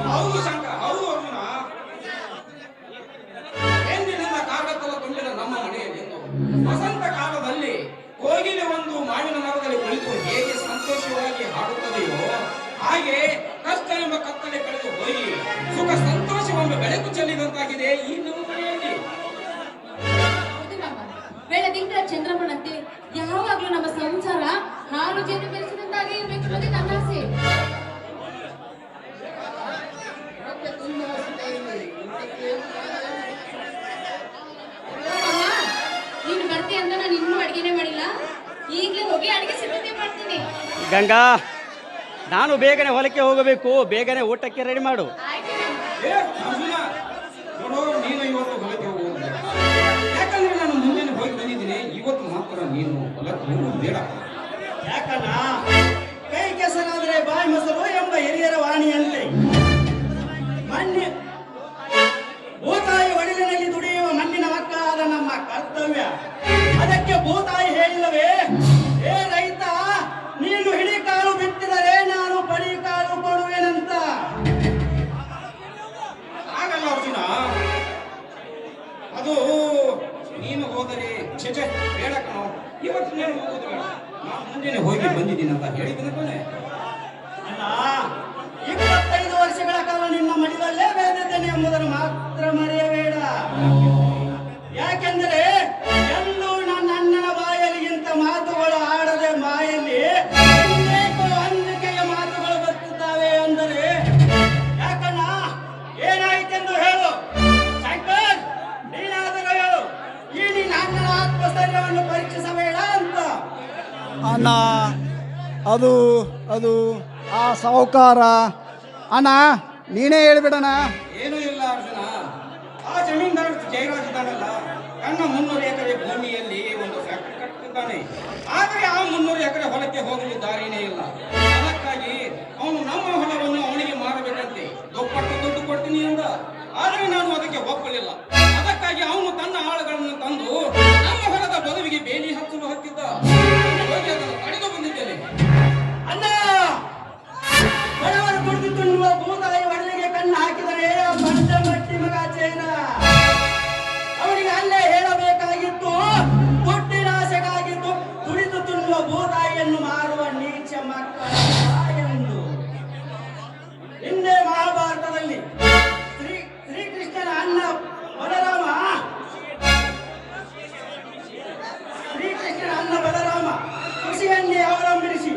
ಹೌದು ಶಂಕರ, ಹೌದು ಅರ್ಜುನ. ಎಂದಿನಿಂದ ಕಾಗತ್ತಲ ತುಂಬಿದ ನಮ್ಮ ಮನೆಯಲ್ಲಿ ವಸಂತ ಕಾಲದಲ್ಲಿ ಕೋಗಿಲೆ ಒಂದು ಮಾವಿನ ಮರದಲ್ಲಿ ಕುಳಿತು ಹೇಗೆ ಸಂತೋಷವಾಗಿ ಹಾಡುತ್ತದೆಯೋ ಹಾಗೆ ಕಷ್ಟ ಎಂಬ ಕತ್ತಲೆ ಕಳೆದು ಹೋಗಿ ಸುಖ ಸಂತೋಷವೆಂಬ ಬೆಳಕು ಚೆಲ್ಲಿದಂತಾಗಿದೆ ಈ ನಮ್ಮ ಮನೆಯಲ್ಲಿ. ಬೆಳದಿಂಗಳ ಚಂದ್ರಮನಂತೆ ಯಾವಾಗ್ಲೂ ನಮ್ಮ ಸಂಸಾರ ಹಾಲು ಜೇನು ಬೆರೆಸಿದಂತಾಗಿ ಇರ್ಬೇಕು ಅನ್ನೋದೇ ನನ್ನ ಆಸೆ. ಅಮ್ಮ, ನೀನು ಬರ್ತೀಯ ಅಂತ ನಾನು ಇನ್ನೂ ಅಡಿಗೆನೆ ಮಾಡಿಲ್ಲ. ಈಗಲೇ ಹೋಗಿ ಅಡಿಗೆ ಸಿದ್ಧತೆ ಮಾಡ್ತೀನಿ. ಗಂಗಾ, ನಾನು ಬೇಗನೆ ಹೊಲಕ್ಕೆ ಹೋಗಬೇಕು, ಬೇಗನೆ ಊಟಕ್ಕೆ ರೆಡಿ ಮಾಡು. ಏ ಅರ್ಜುನ, ನೋಡು, ನೀನು ಇವತ್ತು ಹೊಲಕ್ಕೆ ಹೋಗುವುದು ಯಾಕಂದ್ರೆ ನಾನು ಮುಂಜಾನೆ ಹೋಗಿ ಬಂದಿದ್ದೀನಿ. ಇವತ್ತು ಮಾತ್ರ ನೀನು ಹೊಲಕ್ಕೆ ಹೋಗುವುದು ಬೇಡ. ಯಾಕಣ್ಣ, ಕೈ ಕೆಸರಾದ್ರೆ ಬಾಯಿ ಮೊಸರು ಎಂಬ ಹಿರಿಯರ ವಾಣಿಯಂತೆ ಮಣ್ಣಿ ಭೂತಾಯಿ ಒಡಲಿನಲ್ಲಿ ದುಡಿಯುವ ಮಣ್ಣಿನ ಮಕ್ಕಳಾದ ನಮ್ಮ ಕರ್ತವ್ಯ. ಅದಕ್ಕೆ ಭೂತಾಯಿ ಹೇಳಿಲ್ಲವೇ, ಏ ರೈತ, ನೀನು ಹಿಡಿ ಕಾಳು ಬಿತ್ತಿದರೆ ನಾನು ಪಡಿ ಕಾಳು ಕೊಡುವೆನಂತ. ಆಗಲ್ಲ ಅರ್ಜುನ, ಅದು ನೀನು ಹೋದರೆ ಛೆ ಬೇಡ ಕಣೋ. ಇವತ್ತು ನೀನು ಹೋಗೋದು ಬೇಡ, ನಾನು ಮುಂಜಾನೆ ಹೋಗಿ ಬಂದಿದ್ದೀನಿ ಅಂತ ಹೇಳಿದ್ದೀನಿ ಕೊನೆ. ಅಣ್ಣ, 25 ವರ್ಷಗಳ ಕಾಲ ನಿನ್ನ ಮಡಿಲಲ್ಲೇ ಬೆಳೆದಿದ್ದೇನೆ ಎಂಬುದನ್ನು ಮಾತ್ರ ಮರೆಯಬೇಡ. ಯಾಕೆಂದರೆ ಎಲ್ಲೂ ನನ್ನ ಅಣ್ಣನ ಬಾಯಲ್ಲಿ ಇಂಥ ಮಾತುಗಳು ಆಡದೆ ಮಾಯಲ್ಲಿ ಅನೇಕ ಅಂಜಿಕೆಯ ಮಾತುಗಳು ಬರುತ್ತಿದ್ದಾವೆ ಅಂದರೆ ಯಾಕಣ್ಣ, ಏನಾಯಿತೆಂದು ಹೇಳು. ಶಂಕರ್, ನೀನಾದರೂ ಹೇಳು, ಈ ನಿನ್ನ ಅಣ್ಣನ ಆತ್ಮಸ್ಥೈರ್ಯವನ್ನು ಪರೀಕ್ಷಿಸಬೇಡ ಅಂತ. ಅಣ್ಣ, ಅದು ಅದು ಆ ಸಾಹುಕಾರ. ಅಣ್ಣ, ನೀನೇ ಹೇಳ್ಬಿಡಣ. ಏನೂ ಇಲ್ಲ ಅರ್ಜುನ, ಆ ಜಮೀನ್ದಾರ ಜಯರಾಜ್ ಇದ್ದಾನಲ್ಲ, ತನ್ನ 300 ಎಕರೆ ಭೂಮಿಯಲ್ಲಿ ಒಂದು ಫ್ಯಾಕ್ಟರಿ ಕಟ್ಟುತ್ತಿದ್ದಾನೆ. ಆದರೆ ಆ 300 ಎಕರೆ ಹೊಲಕ್ಕೆ ಹೋಗಲು ದಾರಿನೇ ಇಲ್ಲ. ಅದಕ್ಕಾಗಿ ಅವನು ನಮ್ಮ ಹೊಲವನ್ನು ಅವನಿಗೆ ಮಾರಬೇಕಂತೆ ದುಪ್ಪಟ್ಟು ದುಡ್ಡು ಕೊಡ್ತೀನಿ ಎಂದ. ಆದರೆ ನಾನು ಅದಕ್ಕೆ ಒಪ್ಪಲಿಲ್ಲ. ಅದಕ್ಕಾಗಿ ಅವನು ತನ್ನ ಆಳುಗಳನ್ನು ತಂದು ನಮ್ಮ ಹೊಲದ ಬದುವಿಗೆ ಬೇಲಿ ಹಚ್ಚಲು ಹತ್ತಿದ್ದ. ಹೋಗಿ ಅದನ್ನು ತಡೆದು ಬಂದಿದ್ದೇನೆ. ಅಣ್ಣ, ಬಡವರು ಕುಡಿದು ತಿನ್ನುವ ಭೂತಾಯಿ ಒಡಲಿಗೆ ಕಣ್ಣು ಹಾಕಿದರೆ ಆ ಬಂಡ ಮಟ್ಟಿ ಮಗ ಚೈನ. ಅವನಿಗೆ ಅಲ್ಲೇ ಹೇಳಬೇಕಾಗಿತ್ತು, ದುಡ್ಡಿನ ಆಸೆಗಾಗಿ ದುಡಿದು ತಿನ್ನುವ ಭೂತಾಯಿಯನ್ನು ಮಾರುವ ನೀಚ ಮಕ್ಕಳ ಎಂದು. ಹಿಂದೆ ಮಹಾಭಾರತದಲ್ಲಿ ಶ್ರೀಕೃಷ್ಣನ ಅಣ್ಣ ಬಲರಾಮ ಕೃಷಿಯನ್ನೇ ಅವಲಂಬಿಸಿ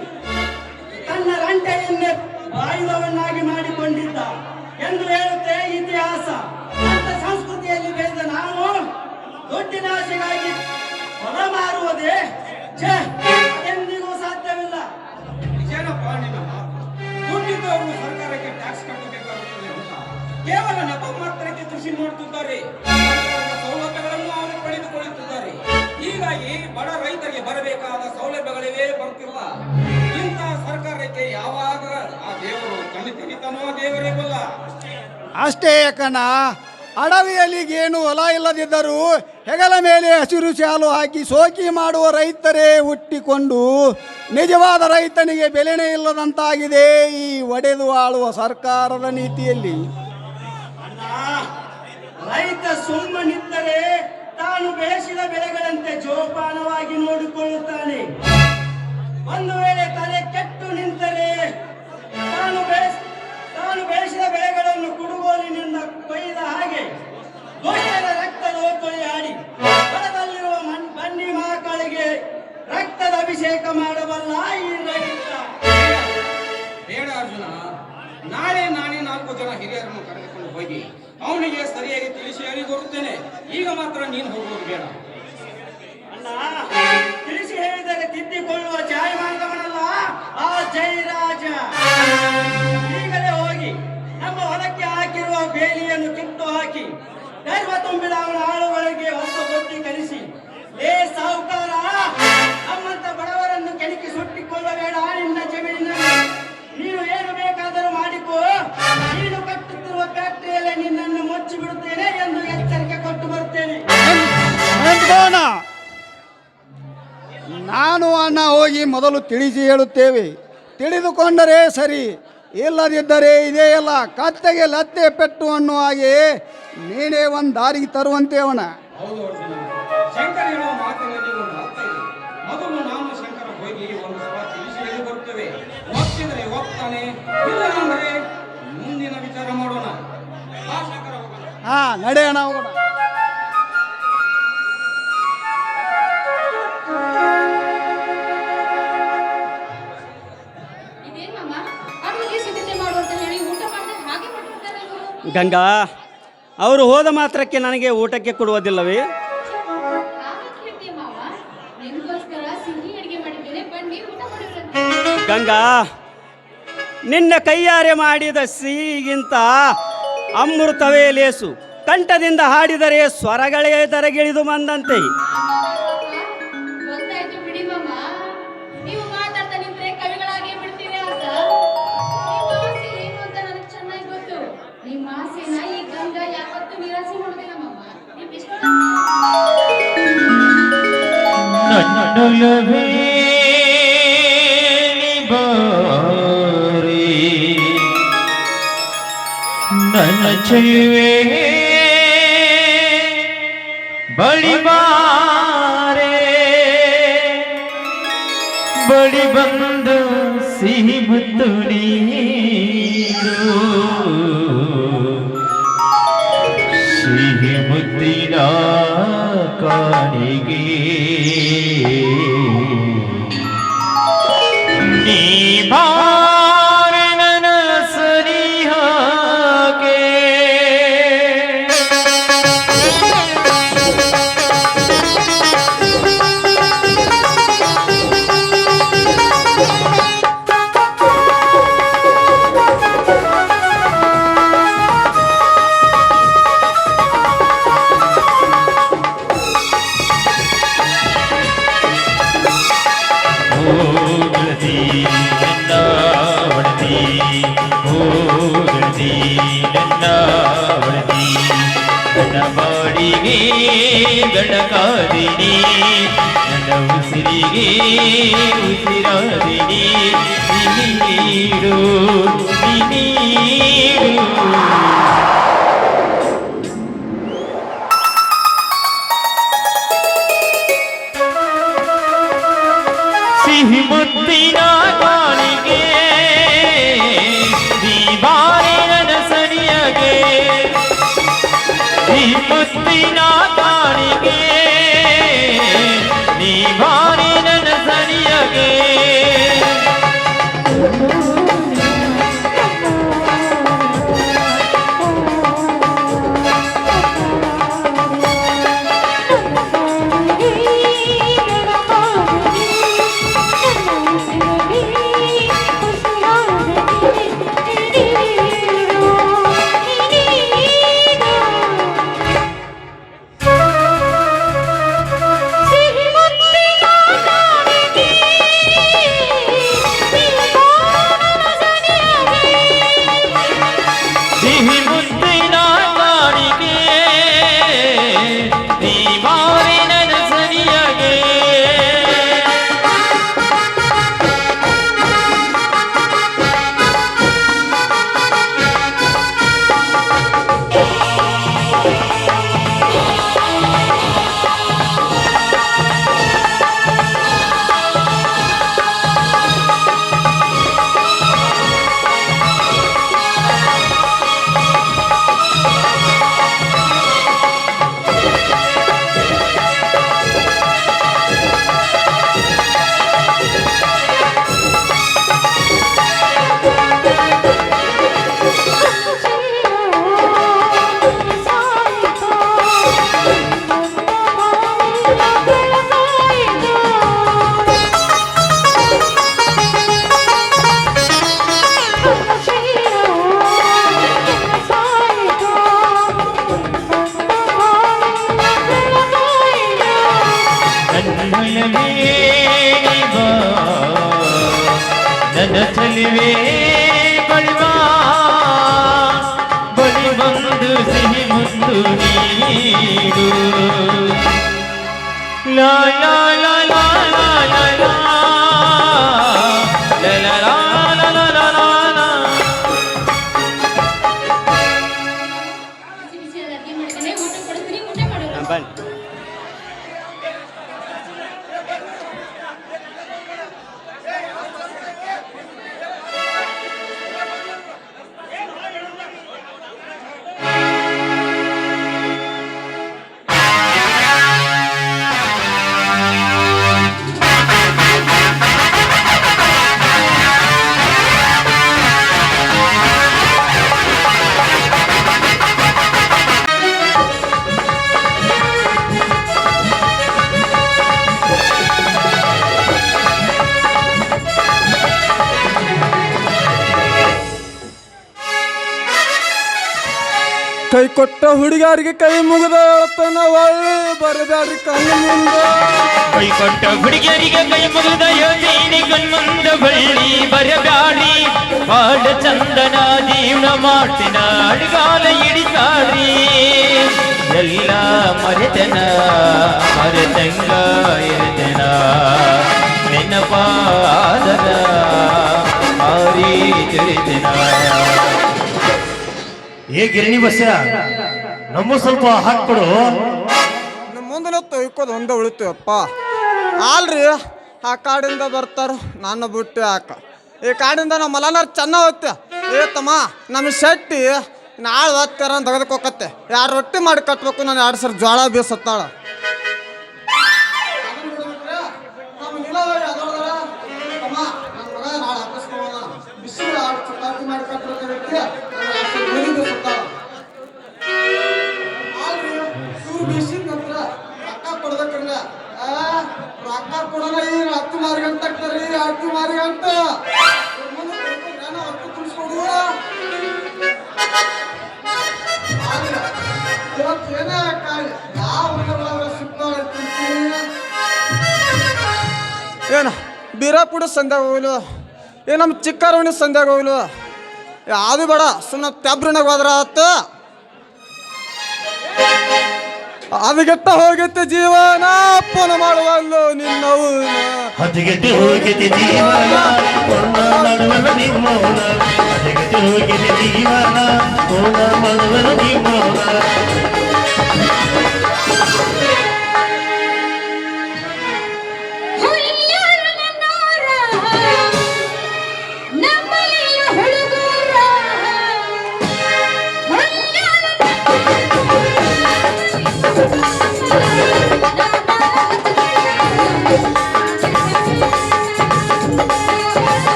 ತನ್ನ ರಂಟೆಯನ್ನೇ ಆಯುಧವನ್ನಾಗಿ ಮಾಡಿಕೊಂಡಿದ್ದ ಎಂದು ಹೇಳುತ್ತೆ ಇತಿಹಾಸ. ಅಂತ ಸಂಸ್ಕೃತಿಯಲ್ಲಿ ಬೆಳೆದ ನಾವು ದುಡ್ಡಿನ ಆಸೆಗಾಗಿ ಹೊಲ ಮಾರುವುದೇ ಎಂದಿಗೂ ಸಾಧ್ಯವಿಲ್ಲ. ನಿಜನಪ್ಪ ನಿನ್ನ ಮಾತು. ದುಡ್ಡಿದ್ದವರು ಸರ್ಕಾರಕ್ಕೆ ಟ್ಯಾಕ್ಸ್ ಕಟ್ಟಬೇಕಾಗುತ್ತದೆ ಅಂತ ಕೇವಲ ನೆಪ ಮಾತ್ರಕ್ಕೆ ಕೃಷಿ ಮಾಡುತ್ತಿದ್ದಾರೆ. ಸರ್ಕಾರದ ಸೌಲಭ್ಯಗಳನ್ನು ಅವರು ಪಡೆದುಕೊಳ್ಳುತ್ತಿದ್ದಾರೆ. ಹೀಗಾಗಿ ಬಡ ರೈತರಿಗೆ ಬರಬೇಕಾದ ಸೌಲಭ್ಯಗಳಿವೆ ಬರ್ತಿಲ್ಲ. ಇಂಥ ಸರ್ಕಾರಕ್ಕೆ ಯಾವಾಗ ಆ ದೇವರು ಕಣ್ಣು ತೆಗಿತಾನೋ ದೇವರೇ ಬಲ್ಲ. ಅಷ್ಟೇ ಯಾಕಣ್ಣ, ಅಡವಿಯಲ್ಲಿ ಏನು ಹೊಲ ಇಲ್ಲದಿದ್ದರೂ ಹೆಗಲ ಮೇಲೆ ಹಸಿರು ಶಾಲು ಹಾಕಿ ಸೋಕಿ ಮಾಡುವ ರೈತರೇ ಹುಟ್ಟಿಕೊಂಡು ನಿಜವಾದ ರೈತನಿಗೆ ಬೆಲೆನೇ ಇಲ್ಲದಂತಾಗಿದೆ ಈ ಒಡೆದು ಆಳುವ ಸರ್ಕಾರದ ನೀತಿಯಲ್ಲಿ. ರೈತ ಸುಮ್ಮನಿದ್ದರೆ ತಾನು ಬೆಳೆಸಿದ ಬೆಳೆಗಳಂತೆ ಜೋಪಾನವಾಗಿ ನೋಡಿಕೊಳ್ಳುತ್ತಾನೆ. ಒಂದು ವೇಳೆ ತಲೆ ಕೆಟ್ಟು ನಿಂತರೆ ತಾನು ಬೆಳೆಸಿದ ಬೆಳೆಗಳನ್ನು ಕುಡುಗೋಲಿನಿಂದ ಕೊಯ್ದ ಹಾಗೆ ದುಷ್ಟರ ರಕ್ತದ ತೊಳೆಯಾಡಿ ಹೊರದಲ್ಲಿರುವ ಬನ್ನಿ ಮಕ್ಕಳಿಗೆ ರಕ್ತದ ಅಭಿಷೇಕ ಮಾಡಬಲ್ಲ ಈ ರೈತ. ಬೇಡ ಅರ್ಜುನ, ನಾಳೆ ನಾನೇ 4 ಜನ ಹಿರಿಯರನ್ನು ಕರೆದುಕೊಂಡು ಹೋಗಿ ಅವನಿಗೆ ಸರಿಯಾಗಿ ತಿಳಿಸಿ ಹೇಳಿ ಬರುತ್ತೇನೆ. ಈಗ ಮಾತ್ರ ನೀನು ಹೋಗುವುದು ಬೇಡ. ಅಣ್ಣ, ತಿಳಿಸಿ ಹೇಳಿದರೆ ತಿದ್ದಿಕೊಳ್ಳುವ ಜಾಯಮಾನವನಲ್ಲ ಆ ಜಯರಾಜ. ಈಗಲೇ ಹೋಗಿ ನಮ್ಮ ಹೊಲಕ್ಕೆ ಹಾಕಿರುವ ಬೇಲಿಯನ್ನು ಕಿತ್ತು ಹಾಕಿ ಗರ್ವ ತುಂಬಿದ ಅವನ ಆಳುಗಳಿಗೆ ಹೊಸ ಬುದ್ಧಿ ಕಲಿಸಿ, ಏ ಸಾಹುಕಾರ, ನಮ್ಮಂತ ಬಡವರನ್ನು ಕೆಣಕಿ ಸುಟ್ಟಿಕೊಳ್ಳಬೇಡ. ನಿನ್ನ ಜಮೀನಿನಲ್ಲಿ ನೀನು ಏನು ಬೇಕಾದರೂ ಮಾಡಿಕೋ, ನೀನು ಕಟ್ಟುತ್ತಿರುವ ಫ್ಯಾಕ್ಟರಿಯಲ್ಲೇ ನಿನ್ನನ್ನು ಮುಚ್ಚಿ ಬಿಡುತ್ತೇನೆ ಎಂದು ಎಚ್ಚರಿಕೆ ಕೊಟ್ಟು ಬರುತ್ತೇನೆ. ನಿಂತ್ಕೋಣ. ನಾನು ಅಣ್ಣ ಹೋಗಿ ಮೊದಲು ತಿಳಿಸಿ ಹೇಳುತ್ತೇವೆ. ತಿಳಿದುಕೊಂಡರೆ ಸರಿ, ಇಲ್ಲದಿದ್ದರೆ ಇದೇ ಎಲ್ಲ ಕತ್ತೆಗೆ ಲತ್ತೆ ಪೆಟ್ಟು ಅನ್ನುವ ಹಾಗೆ ನೀನೇ ಒಂದು ದಾರಿಗೆ ತರುವಂತೆ ಅವನ. ಹೌದು ಅರ್ಜುನ, ಶಂಕರ್ ಹೇಳುವ ಮಾತಿನಲ್ಲಿ ಒಂದು ಅರ್ಥ ಇದೆ. ಮೊದಲು ನಾನು ಶಂಕರ ಹೋಗಿ ಒಂದು ಸಲ ತಿಳಿಸಿ ಹೇಳಿ ಬರುತ್ತೇವೆ. ಒಪ್ಪಿದರೆ ಒಪ್ತಾನೆ, ಇಲ್ಲ ಅಂದರೆ ಮುಂದಿನ ವಿಚಾರ ಮಾಡೋಣ. ಬಾ ಶಂಕರ, ಹೋಗೋಣ. ಹಾ, ನಡೆಯೋಣ, ಹೋಗೋಣ. ಇದೇನಮ್ಮ ಅಡುಗೆ ಸಿದ್ಧತೆ ಮಾಡುವಂತ ಹೇಳಿ ಊಟ ಮಾಡಿದ್ರೆ ಹಾಗೆ ಮಾಡ್ಬಿಡ್ತಾರೆ ಇವರು. ಗಂಗಾ, ಅವರು ಹೋದ ಮಾತ್ರಕ್ಕೆ ನನಗೆ ಊಟಕ್ಕೆ ಕೊಡುವುದಿಲ್ಲವೇ? ಹಾಗೆ ಹೇಳ್ತೀಯ ಮಾವ, ನಿಮ್ಗೋಸ್ಕರ ಸಿಹಿ ಅಡಿಗೆ ಮಾಡಿದ್ದೇನೆ, ಬನ್ನಿ ಊಟ ಮಾಡಿದ್ರಂತೆ. ಗಂಗಾ, ನಿನ್ನ ಕೈಯಾರೆ ಮಾಡಿದ ಸಿಹಿಗಿಂತ ಅಮೃತವೇ ಲೇಸು. ಕಂಠದಿಂದ ಹಾಡಿದರೆ ಸ್ವರಗಳೇ ದರಗಿಳಿದು ಬಂದಂತೆ. ಗೊತ್ತಾಯ್ತು ಬಿಡಿ ಮಾಮ, ನೀವು ಮಾತಾಡ್ತಾ ನಿಂತ್ರೆ ಕವಿಗಳಾಗಿ ಬಿಡ್ತೀರಿ ಅಂತ. ನಿಮ್ಮ ಆಸೆ ಏನು ಅಂತ ನನಗೆ ಚೆನ್ನಾಗಿ ಗೊತ್ತು. ನಿಮ್ಮ ಆಸೆನ ಈ ಗಂಗಾ ಯಾವತ್ತೂ ನಿರಾಸೆ ಮಾಡೋದಿಲ್ಲ ಮಾಮ. ನೀವು ಇಷ್ಟ ನನ್ನೊಲವೇ ಬಾರಿ, ನನ್ನ ಚೆಲುವೆ ಬಳಿ ಬಾರೆ, ಬಳಿ ಬಂದು ಸಿಹಿ ಮುತ್ತು ನೀರು, ಸಿಹಿ ಮುತ್ತಿನ ಕಾಣಿಗೆ ನೀ ಬಾರ ನನ್ನ ಸನಿಹಾಗೆ. ಗೆಳತಿ ನನ್ನ ಒಡತಿ, ಓ ಗೆಳತಿ ನನ್ನ ಒಡತಿ, ನನ್ನ ಬಾಡಿಗೆ ಗಣಕಾದಿನಿ, ನನ್ನ ಉಸಿರಿಗೆ ಉಸಿರಾದಿನಿ, ನೀರು ನೀರು. ಸಿಹಿ ಮುತ್ತಿನ ಕಾಣಿಗೆ ದೀವಾರಿ ನನ್ನ ಸನಿಯಗೆ, ಸಿಹಿ ಮುತ್ತಿನ ಕಾಣಿಗೆ ದೀವಾರಿ ನನ್ನ ಸನಿಯಗೆ. ಸಿಹಿ ಮುತ್ತಿನ ಕಾಣಿಗೆ ದೀವಾರಿ ನನ್ನ ಸನಿಯಗೆ. ಚೆಲುವೆ ಬಳಿವಾ ಬಳಿ ಬಂದು ಸಿಹಿ ಮುತ್ತು ನೀಡು ಲಾ ಲಾ ಲಾ ಲಾ ಲಾ ಲಾ ಲಾ ಲಾ ಲಾ ಲಾ ಲಾ ಲಾ ಲಾ ಲಾ. ಬಿಸಿ ಬಿಸಿಯಾದ ಅಡುಗೆ ಮಾಡ್ತಾನೆ, ಊಟ ಕೊಡ್ತೀನಿ, ಊಟ ಮಾಡೋಣ. ಕೈ ಕೊಟ್ಟ ಹುಡುಗಾರಿಗೆ ಕೈ ಮುಗಿದ ಹೇಳ್ತಾನ ಒಳ್ಳೆ ಬರಬೇಡ್ರಿ ಕಣ್ಣಿಂದ. ಕೈ ಕೊಟ್ಟ ಹುಡುಗಿಯರಿಗೆ ಕೈ ಮುಗಿದ ಯೋಜನೆ ಕಣ್ಮುಂದ ಬಳ್ಳಿ ಬರಬ್ಯಾಡಿ ಬಾಳ ಚಂದನ ಜೀವನ ಮಾಡ್ತಿನ ಅಡ್ಗಾಲ ಹಿಡಿತಾಡ್ರಿ ಎಲ್ಲ ಮರೆತನ ಮರೆತಂಗ ಇರ್ತನ ನೆನಪಾದನ ಮಾರಿ ತಿರಿತನ. ಏ ಗಿರಣಿ ಬಸ್ಸ ನಮ್ಮ ಸ್ವಲ್ಪ ಹಾಕ್ಕೊಡು. ನಮ್ಮ ಮುಂದೆ ತೊಯ್ಕೋದು ಒಂದೇ ಉಳಿತೀವಪ್ಪ. ಅಲ್ರಿ ಆ ಕಾಡಿಂದ ಬರ್ತಾರ ನನ್ನ ಬುಟ್ಟಿ ಹಾಕ. ಈ ಕಾಡಿಂದ ನಮ್ಮ ಮಲನಾರ್ ಚೆನ್ನಾಗಿ ಹೋಗ್ತೆ. ಏ ತಮ್ಮ ನಮ್ಮ ಶೆಟ್ಟಿ ನಾಳೆ ಹೊತ್ತಾರ ತೆಗೆದುಕೋಕತ್ತೆ. ಯಾರು ರೊಟ್ಟಿ ಮಾಡಿ ಕಟ್ಬೇಕು, ನಾನು 2 ಸರಿ ಜೋಳ ಬೀಸತ್ತಾಳ. ರೊಕ್ಕ ಕೊಡೋಣ ಈ 10 ಗಂಟೆ ಆಗ್ತಾರ್ರಿ, 10 ಗಂಟೆ ತುಂಬಿಸ್ಕೊಡು. ಇವತ್ತೇನೇ ಯಾವ ಸಿಗ್ತಾಳೆ ಏನು ಬೀರಾಪುಡಿ ಸಂಧ್ಯಾಗ ಹೋಗ್ಲು, ಏ ನಮ್ಮ ಚಿಕ್ಕಾರವಣಿ ಸಂಧ್ಯಾಗ ಹೋಗ್ಲು, ಯಾವುದು ಬೇಡ ಸುಮ್ಮನೆ ತೆಬ್ರಿನಾಗ ಹೋದ್ರ ಆತು. ಅದಗೆಟ್ಟ ಹೋಗೈತೆ ಜೀವನ ಪುನ ಮಾಡುವಲ್ಲೋ ನಿನ್ನವು. ಹದಿಗೆಟ್ಟು ಹೋಗಿದೆ ಜೀವನ ಪೂರ್ಣ ಮಾಡುವನ ನಿಮ್ಮೋನ. ಹದಿಗೆಟ್ಟು ಹೋಗಿದೆ ಜೀವನ ಪೂರ್ಣ ಮಾಡುವನ ನಿಮ್ಮೋನ.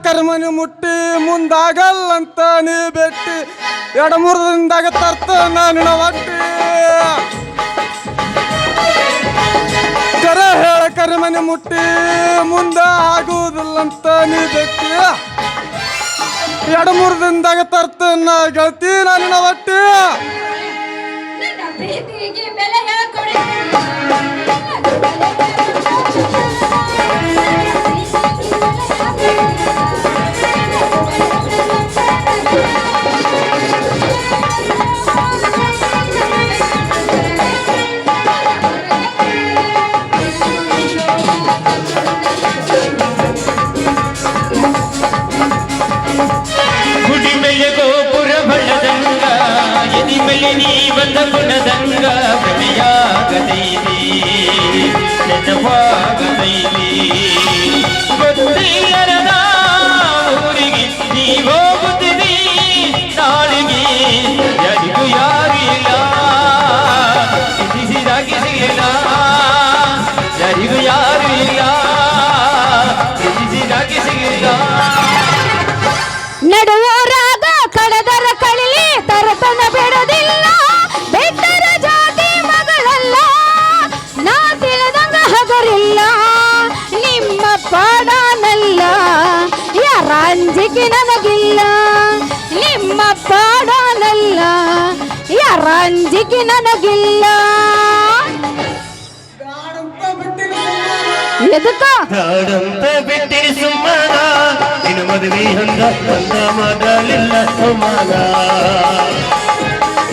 ಕರ್ಮನಿ ಮುಟ್ಟಿ ಮುಂದಾಗಲ್ಲಂತ ನೀ ಬೆಟ್ಟಿ 2-3 ದಿನದಾಗ ತರ್ತ ನಾನು ಒಟ್ಟಿ. ಕರೆ ಹೇಳ ಕರ್ಮನಿ ಮುಟ್ಟಿ ಮುಂದ ಆಗುವುದಿಲ್ಲಂತ ನೀ ಬೆಟ್ಟಿ 2-3 ದಿನದಾಗ ತರ್ತ ನಾ ಗೆಳತಿ ನಾನು ಒಟ್ಟಿ. ಪ್ರೀತಿಗೆ ಬೆಲೆ ಹೇಳ್ಕೊಡಿ. ಗುಡಿ ಮೇಲೆ ಗೋಪುರ ಬಳ್ಳದಂಗ ಎದಿ ಮೇಲೆ ನೀ ಬಂದ ಗುಣದಂಗ ಬೆಳೆಯಾಗದೈತಿ ನೆನಪಾಗದೈತಿ. ಗೊತ್ತಿಲ್ಲದ ಊರಿಗೆ ನೀ ಹೋಗುತ್ತೀರಿ ನಾಳಿಗೆ ಯಾರಿಗೂ ಯಾರು ಇಲ್ಲ ಸಿಹಿಸಿದಾಗಿ ಸಿಗಲ್ಲ ಯಾರಿಗೂ ಯಾರು ಇಲ್ಲ ಸಿಹಿಸಿದಾಗಿ ಸಿಗಲ್ಲ. ನಡುವರಾಗ ಕಡದರ ಕಳಿಲಿ ತರತನ ಬಿಡೋದಿಲ್ಲ. ಅಂಜಿಕೆ ನನಗಿಲ್ಲ ನಿಮ್ಮ ಪಾಡನಲ್ಲ ಯಾರ ಅಂಜಿಕೆ ನನಗಿಲ್ಲ ಎದಕ್ಕ ಕಾಡಂತ ಬಿಟ್ಟಿರಿ ಸುಮ್ಮನ ನಿನ್ನ ಮದುವೆ ಹಂಗ ಮಾಡಲಿಲ್ಲ ಸಮಾನ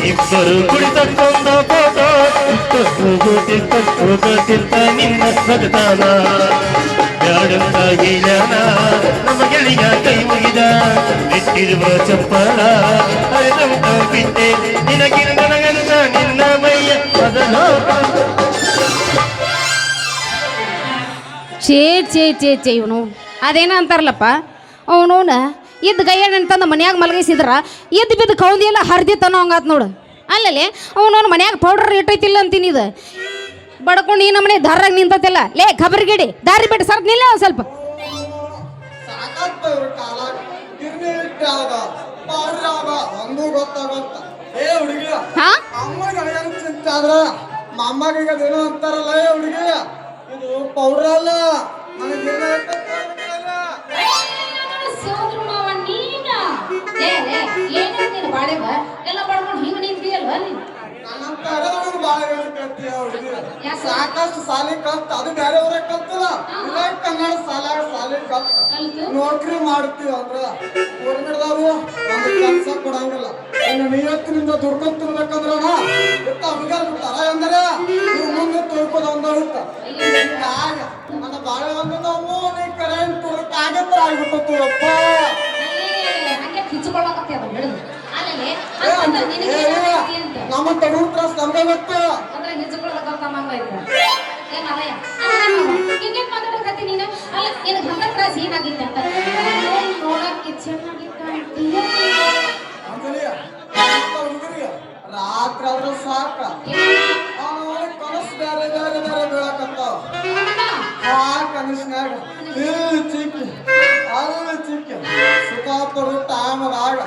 ಇಬ್ಬರು ಕುಳಿತಕ್ಕೊಂದ ಫೋಟೋ ಹೋಗುತ್ತಿರ್ತ ನಿನ್ನ ಸಗತಾನ ಬ್ಯಾಡಂತ ಗೆಳೆಯನ ನಮ್ಮ ಗೆಳೆಯ ಕೈ ಮುಗಿದ ಬಿಟ್ಟಿರುವ ಚಪ್ಪಲ ಅರೆದಂತ ಬಿಟ್ಟೆ ನಿನಗಿನ ನನಗಂತ ನಿನ್ನ ಮೈಯ ಅದಲೋ ಛೇ ಛೇ ಛೇ ಛೇ ಇವನು ಅದೇನ ಅಂತಾರಲ್ಲಪ್ಪ ಅವನವನ ಇದ್ದ ಗಯ್ಯಣ್ಣ ಅಂತಂದು ಮನ್ಯಾಗ ಮಲಗಿಸಿದ್ರ ಎದ್ದು ಬಿದ್ದು ಕೌಂದಿ ಎಲ್ಲ ಹರಿದಿತ್ತನೋ ಹಂಗಾತ್ ನೋಡು ಅಲ್ಲಲ್ಲಿ ಅವನವನು ಮನ್ಯಾಗ ಪೌಡರ್ ಇಟ್ಟೈತಿಲ್ಲ ಅಂತೀನಿ ಇದು ಬಡ್ಕೊಂಡು ಈ ನಮ್ಮನೆ ದಾರಾಗ ನಿಂತತಿಲ್ಲ ಲೇ ಖಬರ್ಗಿಡಿ ದಾರಿ ಬಿಟ್ಟು ಸರ್ತ್ ನಿಲ್ಲ ಒಂದು ಸ್ವಲ್ಪ ಹಾ ಅಮ್ಮಗೆ ಅದೇನೋ ಅಂತಾರಲ್ಲ ಹುಡುಗಿ ಇದು ಪೌಡರ್ ಅಲ್ಲ ಸೋದ್ರ ಮಾವ ನೀನ ಏನೇನು ಬಾಳೆವ ಎಲ್ಲ ಬಡ್ಕೊಂಡು ಹಿಂಗ ನಿಂತಿಯಲ್ವ ನೀನು ಸಾಕಷ್ಟು ಸಾಲಿ ಕಲ್ತ ಅದು ಬೇರೆ ಊರಾಗ ಕಲ್ತಲ್ಲ ಕನ್ನಡ ಸಾಲಿ ಕಲ್ತ ನೌಕರಿ ಮಾಡ್ತೀವಿ ಅಂದ್ರ ಗೌರ್ಮೆಂಟ್ದವ್ರು ಒಂದು ಕೆಲಸ ಕೊಡಂಗಿಲ್ಲ ಇನ್ನು ನಿಯತ್ತಿನಿಂದ ದುಡ್ಕೊಂತಿರ್ಬೇಕಂದ್ರ ಹುಡುಗರು ಬಿಡ್ತಾರ ಅಂದ್ರೆ ಇವ್ರು ಮುಂದೆ ತೊಳ್ಕೋದ ಒಂದೊಳ್ತ ನನ್ನ ಬಾಳೆ ಒಂದು ನಾವು ನೀ ಕರೆಂಟ್ ತುರ್ಕಾಗತ್ತ ಆಗ್ಬಿಟ್ಟು ಅಪ್ಪ ಹಂಗೆ ಕಿಚ್ಕೊಳ್ಳಕತ್ತೆ ಅದು ಹಿಡಿದು ಆಮೇಲೆ ನಮ್ಮ ತಗೊಂಡ್ ತ್ರಾಸ್ ನಮ್ಗೆ ಗೊತ್ತು ಅಂದ್ರೆ ಹಿಚ್ಕೊಳ್ಳೋದಕ್ಕ ಮಂಗೈತೆ ಏನಲ್ಲಯ್ಯ ಹಿಂಗೇನ್ ಮಾತಾಡಕತ್ತಿ ನೀನು ಅಲ್ಲ ನಿನಗೆ ಹಂಗ ತ್ರಾಸ ಏನಾಗಿತ್ತು ಅಂತ ನೋಡಕ್ಕೆ ಚೆನ್ನಾಗಿ ಕಾಣ್ತೀಯ ರಾತ್ರಿ ಆದ್ರೆ ಸಾಕ ಕನಸು ಬೇರೆ ಬೇರೆ ಬೇರೆ ಬೀಳಕತ್ತಾವ ಆ ಕನಸಿನಾಗ ಇಲ್ಲಿ ಚಿಕ್ಕಿ ಅಲ್ಲಿ ಚಿಕ್ಕಿ ಸುಖ ಪಡೋ ಟೈಮದಾಗ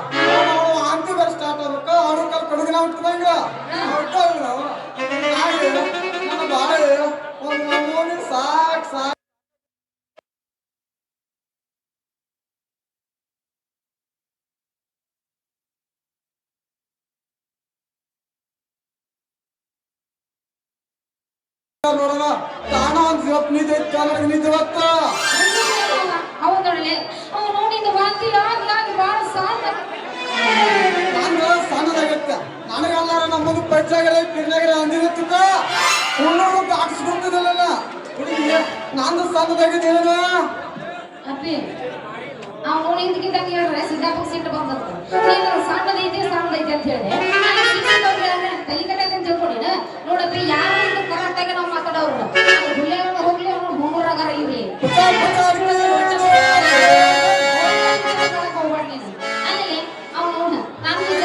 ವಾಂತಿ ಬರ್ ಸ್ಟಾರ್ಟ್ ಆಗ್ಬೇಕು ಅವ್ರ ಕಾಲ ಕಡುಗಿನ ಉಟ್ಕೊಂಡ ನನ್ನ ಬಾಳೆ ಒಂದು ನಮೂನಿ ಸಾಕ್ ಸಾಕ್ ನೋಡೋಣ ತಾನ ಒಂದು ನಿಜ ನನಗೆ ನಿಜವತ್ತ ಹೌದೊಡಲೆ ಅವ ನೋಡಿದ ವಾಂತಿ ಆಗಿ ಬಹಳ ಸಾಲ ನಾನು ಸಣ್ಣದಾಗತ್ತೆ ನನಗೆಲ್ಲಾರ ನಮ್ಮದು ಪಂಚಾಗರೆ ಕಿರ್ನಾಗರೆ ಅಂದಿರುತ್ತ ಹುಣ್ಣು ದಾಟಿಸ್ಕೊಡ್ತಿದ್ದಲ್ಲ ಹುಡುಗಿ ನಾನು ಸಣ್ಣದಾಗಿದ್ದೇನ ಅಪ್ಪಿ ಅವ ನೋಡಿದ್ದಕ್ಕಿಂತ ಹೇಳಿದ್ರೆ ಸಿದ್ದಾಪುರ ಸಿಟ್ಟು ಬಂದತ್ತ ನೀನು ಸಣ್ಣದೈತಿ ಅಂತ ಹೇಳಿದೆ ತಲೆ ಕಟ್ಟೈತೆ ಅಂತ ತಿಳ್ಕೊಂಡಿನ ನೋಡಪ್ಪಿ ಯಾರು ಕರೆಕ್ಟಾಗಿ ನಾವು ಮಾತಾಡೋರು ಹುಲಿಯಾಗ ಹೋಗ್ಲಿ ಅವ್ನು ಹುಣ್ಣೂರಾಗಾರ ಇರ್ಲಿ ಆಮೇಲೆ ಅವ್ನು ನೋಡ ನಾನು ನಿಜ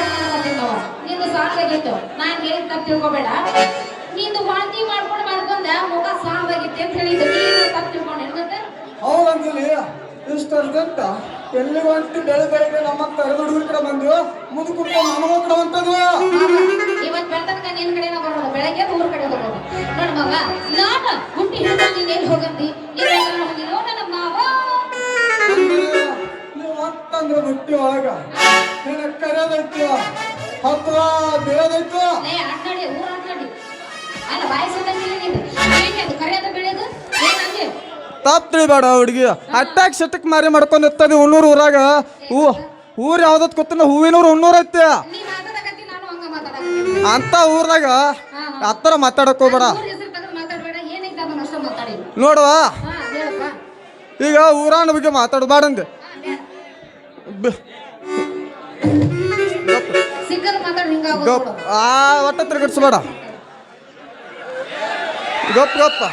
ನಿಂದು ಸಾಕಾಗಿತ್ತು ನಾನು ಹೇಳಿದ ತಪ್ಪು ತಿಳ್ಕೊಬೇಡ ನೀನು ವಾಂತಿ ಮಾಡ್ಕೊಂಡು ಮುಖ ಸಾಕಾಗಿತ್ತೆ ಅಂತ ಹೇಳಿದ್ದು ನೀನು ತಪ್ಪು ತಿಳ್ಕೊಂಡೆ ಮತ್ತೆ ಹೌದಂತಲಿ ಇಷ್ಟ ಅರ್ಜೆಂಟ ಎಲ್ಲಿ ಹೊಂಟಿ ಬೆಳಗ್ಗೆ ನಮ್ಮ ತರದ ಹುಡುಗರ ಕಡೆ ಬಂದು ಮುದುಕುಪ್ಪ ನಮ್ಮ ಕಡೆ ಹೊಂಟದು ಇವತ್ತು ಬೆಳತನಕ ನಿನ್ ಕಡೆನ ಬರೋದು ಬೆಳಗ್ಗೆ ಊರ ಕಡೆ ಹೋಗೋದು ನೋಡ್ ಮಗ ನಾನು ಹುಟ್ಟಿ ಹಿಡಿದು ನೀನ್ ಎಲ್ಲಿ ಹೋಗಂತಿ ಹೋಗಿರೋ ನನ್ನ ಮಾವ ನೀವು ಮತ್ತಂದ್ರೆ ಹುಟ್ಟಿ ಒಳಗ ನಿನ್ನ ಕರೆದೈತಿ ಅಥವಾ ಬೆಳೆದೈತು ಅಡ್ನಾಡಿ ಊರ ಅಡ್ನಾಡಿ ಅಲ್ಲ ಬಾಯಿ ಸಂದಂಗಿಲ್ಲ ನೀನು ಅದು ಕರೆಯೋದು ಬೆಳೆಯೋದು ಏನಂದೆ ತಪ್ಪು ತಿಳಿಬೇಡ ಹುಡುಗಿ ಅಟ್ಯಾಕ್ ಶಟಕ್ ಮಾರಿ ಮಾಡ್ಕೊಂಡು ಇರ್ತದೆ ಹುಣ್ಣೂರು ಊರಾಗ ಊರು ಯಾವ್ದತ್ ಗೊತ್ತಿಲ್ಲ ಹೂವಿನೂರು ಹುಣ್ಣೂರು ಐತಿ ಅಂತ ಊರ್ದಾಗ ಹತ್ತರ ಮಾತಾಡಕ್ ಹೋಗ್ಬೇಡ ನೋಡುವ ಈಗ ಊರಾನ ಬಗ್ಗೆ ಮಾತಾಡಬಾರ್ದಂದೆ ಒಟ್ಟ ತಿರುಗಿಸ್ಬೇಡ ಗಪ್ಪ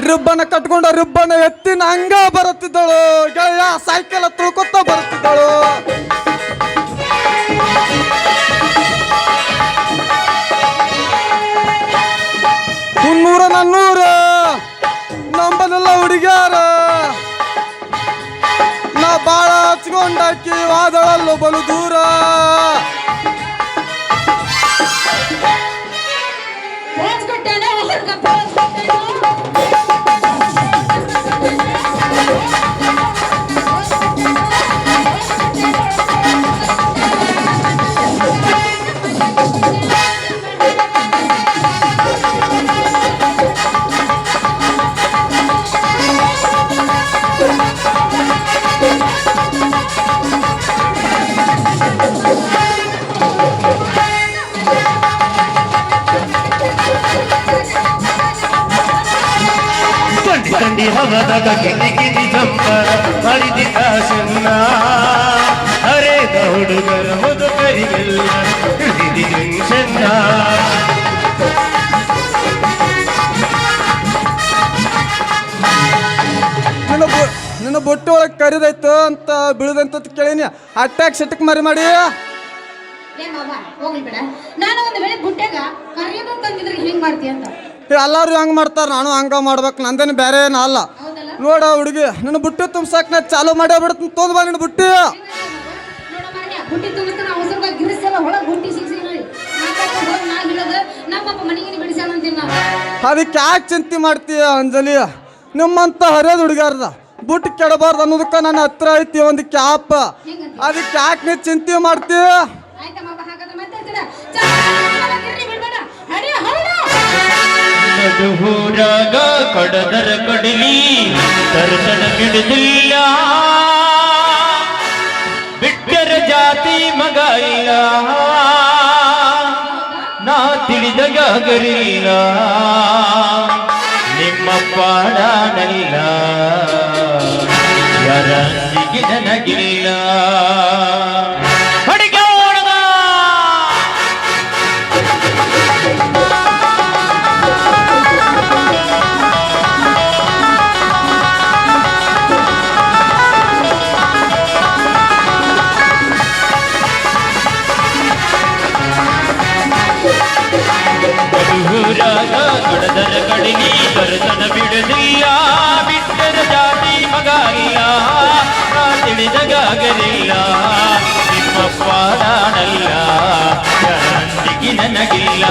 ರಿಬ್ಬನ ಕಟ್ಕೊಂಡ ರಿಬ್ಬನ ಎತ್ತಿನ ಹಂಗ ಬರುತ್ತಿದ್ದಳು ಗೆಳೆಯ ಸೈಕಲ್ ತುಳ್ಕೊತ ಬರುತ್ತಿದ್ದಳು ಮುನ್ನೂರ ನನ್ನೂರ ನಂಬಲೆಲ್ಲ ಹುಡುಗ್ಯಾರ ನಾ ಬಾಳ ಹಚ್ಕೊಂಡಾಕಿ ವಾದಳಲ್ಲೂ ಬಲು ದೂರ ಕಂಡಿ ಹವದಾಗ ಕಿಟಿ ಕಿಟಿ ಜಂಪರ ಹರಿದಿದ್ದ ಚೆನ್ನ ಹರೇದ ಹುಡುಗರ ಮುದುಕರಿಗೆಲ್ಲ ಹಿಡಿದಿದ್ದು ಚೆನ್ನ ನಿನ್ನ ಬೊಟ್ಟು ಒಳಗೆ ಕರಿದೈತು ಅಂತ ಬೀಳದಂತ ಕೇಳೀನಿ ಅಟ್ಯಾಕ್ ಸೆಟ್ಟಕ್ ಮರಿ ಮಾಡಿ ಏ ಮಾವ ಹೋಗ್ಲಿ ಬಿಡ. ನಾನು ಒಂದು ವೇಳೆ ಬುಟ್ಟೆಗ ಕರಿಯೋದು ತಂದಿದ್ರೆ ಹೆಂಗ್ ಮಾಡ್ತೀಯ ಅಂತ. ಎಲ್ಲಾರು ಹಂಗ ಮಾಡ್ತಾರ, ನಾನು ಹಂಗ ಮಾಡ್ಬೇಕು, ನಂದೇನು ಬೇರೆ ಏನಲ್ಲ ಅಲ್ಲ. ನೋಡ ಹುಡುಗಿ ನನ್ನ ಬುಟ್ಟಿ ತುಂಬಸಾಕ್ ನಾ ಚಾಲು ಮಾಡೇ ಬಿಡ್ತೀನಿ, ತೊಂದ್ ಬಾ ನಿನ್ನ ಬುಟ್ಟಿ. ನೋಡ ಮಾರಣ್ಯ, ಬುಟ್ಟಿ ತುಂಬಿಸ್ತಾನ ಅವಸರದಾಗ ಗಿರಿಸೆಲ್ಲ ಒಳಗೆ ಬುಟ್ಟಿ ಸಿಗ್ಸಿದ್ರಿ. ನಾ ಹೇಳೋದು ನಮ್ಮಪ್ಪ ಮನೆಗೆ ಬಿಡಿಸ್ಯಾನ ಅಂತೀನಿ ನಾವು. ಅದಕ್ಕೆ ಯಾಕೆ ಚಿಂತೆ ಮಾಡ್ತೀಯ ಅಂಜಲಿ? ನಿಮ್ಮಂತ ಹರಿಯೋದು ಹುಡುಗಾರ್ದ ಬುಟ್ಟಿ ಕೆಡಬಾರ್ದು ಅನ್ನೋದಕ್ಕೆ ನನ್ನ ಹತ್ರ ಐತಿ ಒಂದು ಕ್ಯಾಪ್. ಅದಕ್ಕೆ ಯಾಕೆ ನೀ ಚಿಂತೆ ಮಾಡ್ತೀಯ? ಆಯ್ತಾ ಮಾವ, ಹಾಗಾದ್ರೆ ಮತ್ತೆ ಬಿಡ್ಬೇಡ. ಹರಿಯ ನಡುಹೂರಾಗ ಕಡದರ ಕಡಲಿ ತರತನ ಬಿಡುದಿಲ್ಲ, ಬಿಟ್ಟರ ಜಾತಿ ಮಗ ಇಲ್ಲ, ನಾ ತಿಳಿದಗಾಗರಿಲ್ಲ, ನಿಮ್ಮ ಪಾಡನಲ್ಲ, ಯಾರಂದಿಗೆ ನನಗಿಲ್ಲ. ಕಡದರ ಕಡಲಿ ಕರತನ ಬಿಡಲಿಲ್ಲ, ಬಿಟ್ಟರ ಜಾತಿ ಮಗ ಇಲ್ಲ, ನಾ ತಿಳಿದಗಾಗಲಿಲ್ಲ, ನಿಮ್ಮ ಪಾಡನಲ್ಲ, ಯಾರಂದಿಗೆ ನನಗಿಲ್ಲ,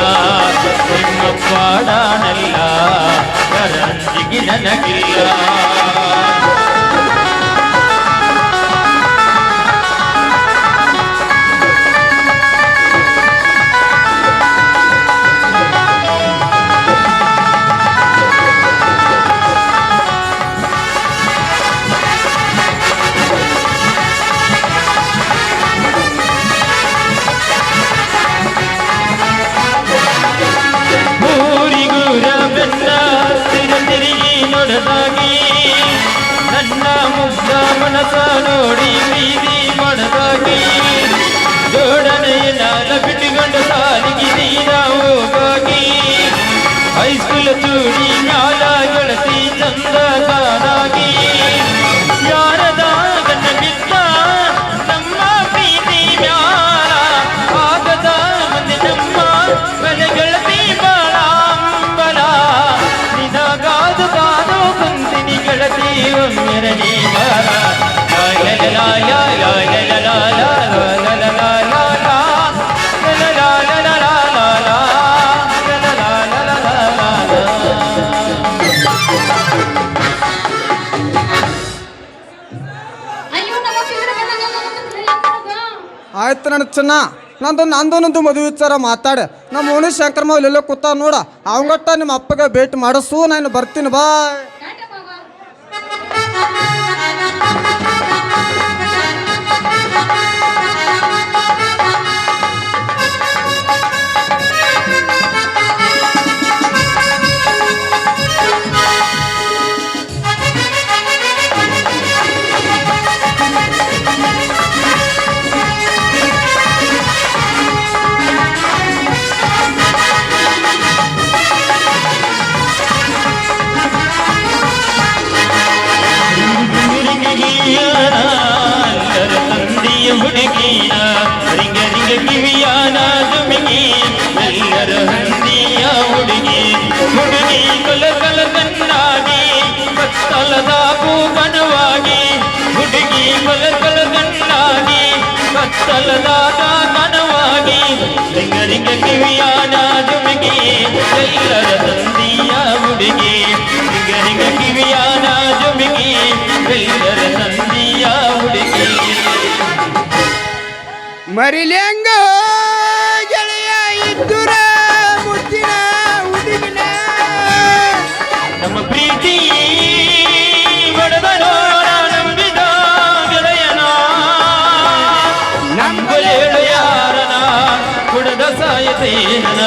ನಿಮ್ಮ ಪಾಡನಲ್ಲ, ಯಾರಂದಿಗೆ ನನಗಿಲ್ಲ. ನನ್ನ ಮುಗ್ಧ ಮನಸ ನೋಡಿ ಬೀದಿ ಮಾಡದಾಗಿ ಜೋಡಣೆಯ ನಾಲ ಬಿಟ್ಟುಕೊಂಡು ಸಾಲಿಗೆ ನೀರ ಹೋಗಾಗಿ ಹೈಸ್ಕೂಲ್ ಚೂಡಿ ಮ್ಯಾಲ ಗೆಳತಿ ಚಂದ ತಾನಾಗಿ ಯಾರದ ಗನ್ನ ಬಿದ್ದ ನಮ್ಮ ಪ್ರೀತಿ ಮ್ಯಾಲ ಆಗದ ಮಂದಿ ನಮ್ಮ ಮನೆ ಗೆಳತಿ ಬಾಳ ಅಂಬಲ ನಿನಗಾದು ಕಾದು ಕುಂತಿನಿ ಗೆಳತಿ ಒಮ್ಮೆರನಿ ಬಾರ ಆಯ್ತು ನನ್ನ ಚೆನ್ನ, ನಂದೊಂದು ಮದುವೆ ವಿಚಾರ ಮಾತಾಡೆ. ನಮ್ಮ ಓಣಿ ಶಂಕರ ಮಾವ್ ಎಲ್ಲೋ ಕೂತ ನೋಡ, ಅವಂಗಟ್ಟ ನಿಮ್ಮ ಅಪ್ಪಗೆ ಭೇಟಿ ಮಾಡಿಸು, ನಾನು ಬರ್ತೀನಿ ಬಾಯ್. ಹುಡುಗಿಯ ರಿಂಗ ರಿಂಗ ಕಿವಿಯಾನ ಜುಮಿಗಿ ಎಲ್ಲರ ಹಂದಿಯ ಹುಡುಗಿ ಹುಡುಗಿ ಕಲ ಕಲ ಕಣ್ಣಾಗಿ ಕತ್ತಲದ ಭೂವನವಾಗಿ ಹುಡುಗಿ ಕಲ ಕಲ ಕಣ್ಣಾಗಿ ಕತ್ತಲದ ಕನವಾಗಿ ರಿಂಗ ರಿಂಗ ಕಿವಿಯಾನ ಜುಮಿಗಿ ಎಲ್ಲರ ಹಂದಿಯ ಹುಡುಗಿ ರಿಂಗ ರಿಂಗ ಕಿವಿಯಾನ ಜುಮಿಗಿ ಎಲ್ಲರ ಹಂದಿಯ ಹುಡುಗಿ ಮರಿಲೆಂಗ ಗೆಳೆಯ ಇದ್ದುರ ಮುದ್ದಿನ ಹುಡುಗಿನ ನಮ್ಮ ಪ್ರೀತಿ ಬಡದನೋ ನಂಬಿದ ಗೆಳೆಯನ ನಂಬಲೇಳು ಯಾರನ ಕುಡದ ಸಾಯತೇನ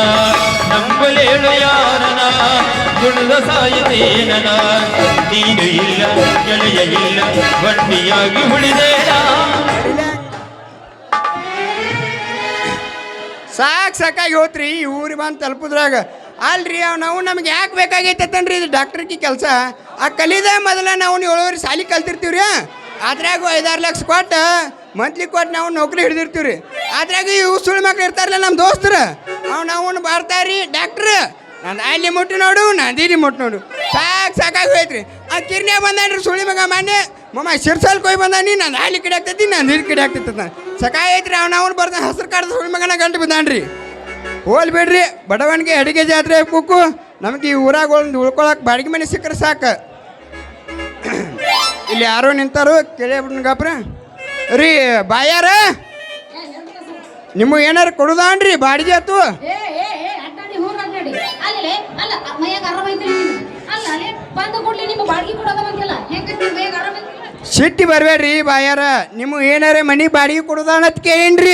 ನಂಬಲೇಳು ಯಾರನ ಕುಡ ಹೊಡೆದ ಸಾಯುತ್ತೇನನ ನೀನು ಇಲ್ಲ ಗೆಳೆಯ ಇಲ್ಲ ಬಂಡಿಯಾಗಿ ಉಳಿದೇನ ಸಾಕಾಗಿ ಹೋತ್ರಿ ಈ ಊರಿಗೆ ಬಂದು ತಲುಪಿದ್ರಾಗ ಅಲ್ರಿ ನಾವು ನಮ್ಗೆ ಯಾಕೆ ಬೇಕಾಗೈತೇನ್ರಿ ಇದು ಡಾಕ್ಟ್ರಿಗೆ ಕೆಲಸ ಆ ಕಲಿದ ಮೊದಲ ನಾವು 7 ವರ್ಷ ಶಾಲೆ ಕಲ್ತಿರ್ತೀವ್ರಿ ಅದ್ರಾಗ 5-6 ಲಕ್ಷ ಕೊಟ್ಟು ಮಂತ್ಲಿ ಕೊಟ್ಟು ನಾವು ನೌಕರಿ ಹಿಡಿದಿರ್ತೀವಿ ರೀ ಅದ್ರಾಗ ಇವು ಸುಳ್ಳು ಮಕ್ಳು ಇರ್ತಾರಲ್ಲ ನಮ್ಮ ದೋಸ್ತರು ನಾವು ಬರ್ತಾರ್ರಿ ಡಾಕ್ಟ್ರ್ ನಾನು ಅಲ್ಲಿ ಮುಟ್ಟು ನೋಡು ನಾನು ಇಲ್ಲಿ ಮುಟ್ಟು ನೋಡು ಸಾಕಾಗಿ ಹೋಯ್ತ್ರಿ ಆ ಕಿರ್ನ್ಯಾಗ ಬಂದಾನ್ರಿ ಸುಳ್ಳಿ ಮಗ ಮಾನ್ಯ ಮಮ್ಮ ಶಿರ್ಸಲ್ ಕೊಯ್ ಬಂದಾನಿ ನಾನು ಅಲ್ಲಿ ಕಡೆ ಆಗ್ತೈತಿ ನಾನು ಇಲ್ಲಿ ಕಡೆ ಆಗ್ತೈತಿ ಸಾಕಾಗೈತ್ರಿ ಅವ್ನು ಬರ್ತಾನೆ ಹಸ್ರು ಕಾಡ್ದ ಸುಳ್ಳಿ ಮಗನ ಗಂಟು ಬಿದ್ದಾನ್ರಿ ಹೋಲ್ ಬಿಡ್ರಿ ಬಡವನಿಗೆ ಅಡಿಗೆ ಜಾತ್ರೆ ಹಾಕ್ಬೇಕು ನಮಗೆ ಈ ಊರಾಗ ಒಂದು ಉಳ್ಕೊಳಕ್ಕೆ ಬಾಡಿಗೆ ಮನೆ ಸಿಕ್ಕರೆ ಸಾಕು ಇಲ್ಲಿ ಯಾರೋ ನಿಂತಾರು ಕೇಳಿಬಿಡ್ನಗಪ್ರ ರೀ ಬಾಯಾರ ನಿಮಗೆ ಏನಾರು ಕೊಡುದಾನ್ರಿ ಬಾಡಿಗೆ ಆತು ಸಿಟ್ಟಿ ಬರ್ಬೇಡ್ರಿ ಬಾಯಾರ ನಿಮಗೆ ಏನಾರ ಮನೆ ಬಾಡಿಗೆ ಕೊಡುದಾನತ್ ಕೇಳೇನ್ರಿ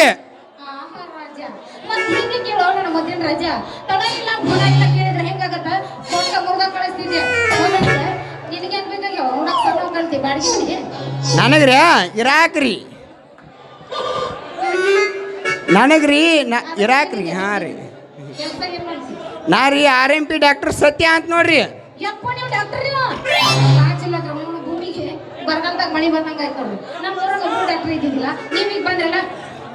ನನಗ್ರಿ ಇರಾಕ್ರಿ ನನಗ್ರಿ ಇರಾಕ್ರಿ ಹಾಂ ರೀ ನಾ ರೀ RMP ಡಾಕ್ಟರ್ ಸತ್ಯ ಅಂತ ನೋಡ್ರಿ ಬರಗಾಲದಾಗ ಮಳಿ ಬಂದಂಗ ಆಯ್ತು ನೋಡ್ರಿ ನಮ್ಮ ಊರಾಗ ಒಬ್ಬರು ಡಾಕ್ಟರ್ ಇದ್ದಿದ್ದಿಲ್ಲ ನೀವು ಈಗ ಬಂದ್ರಲ್ಲ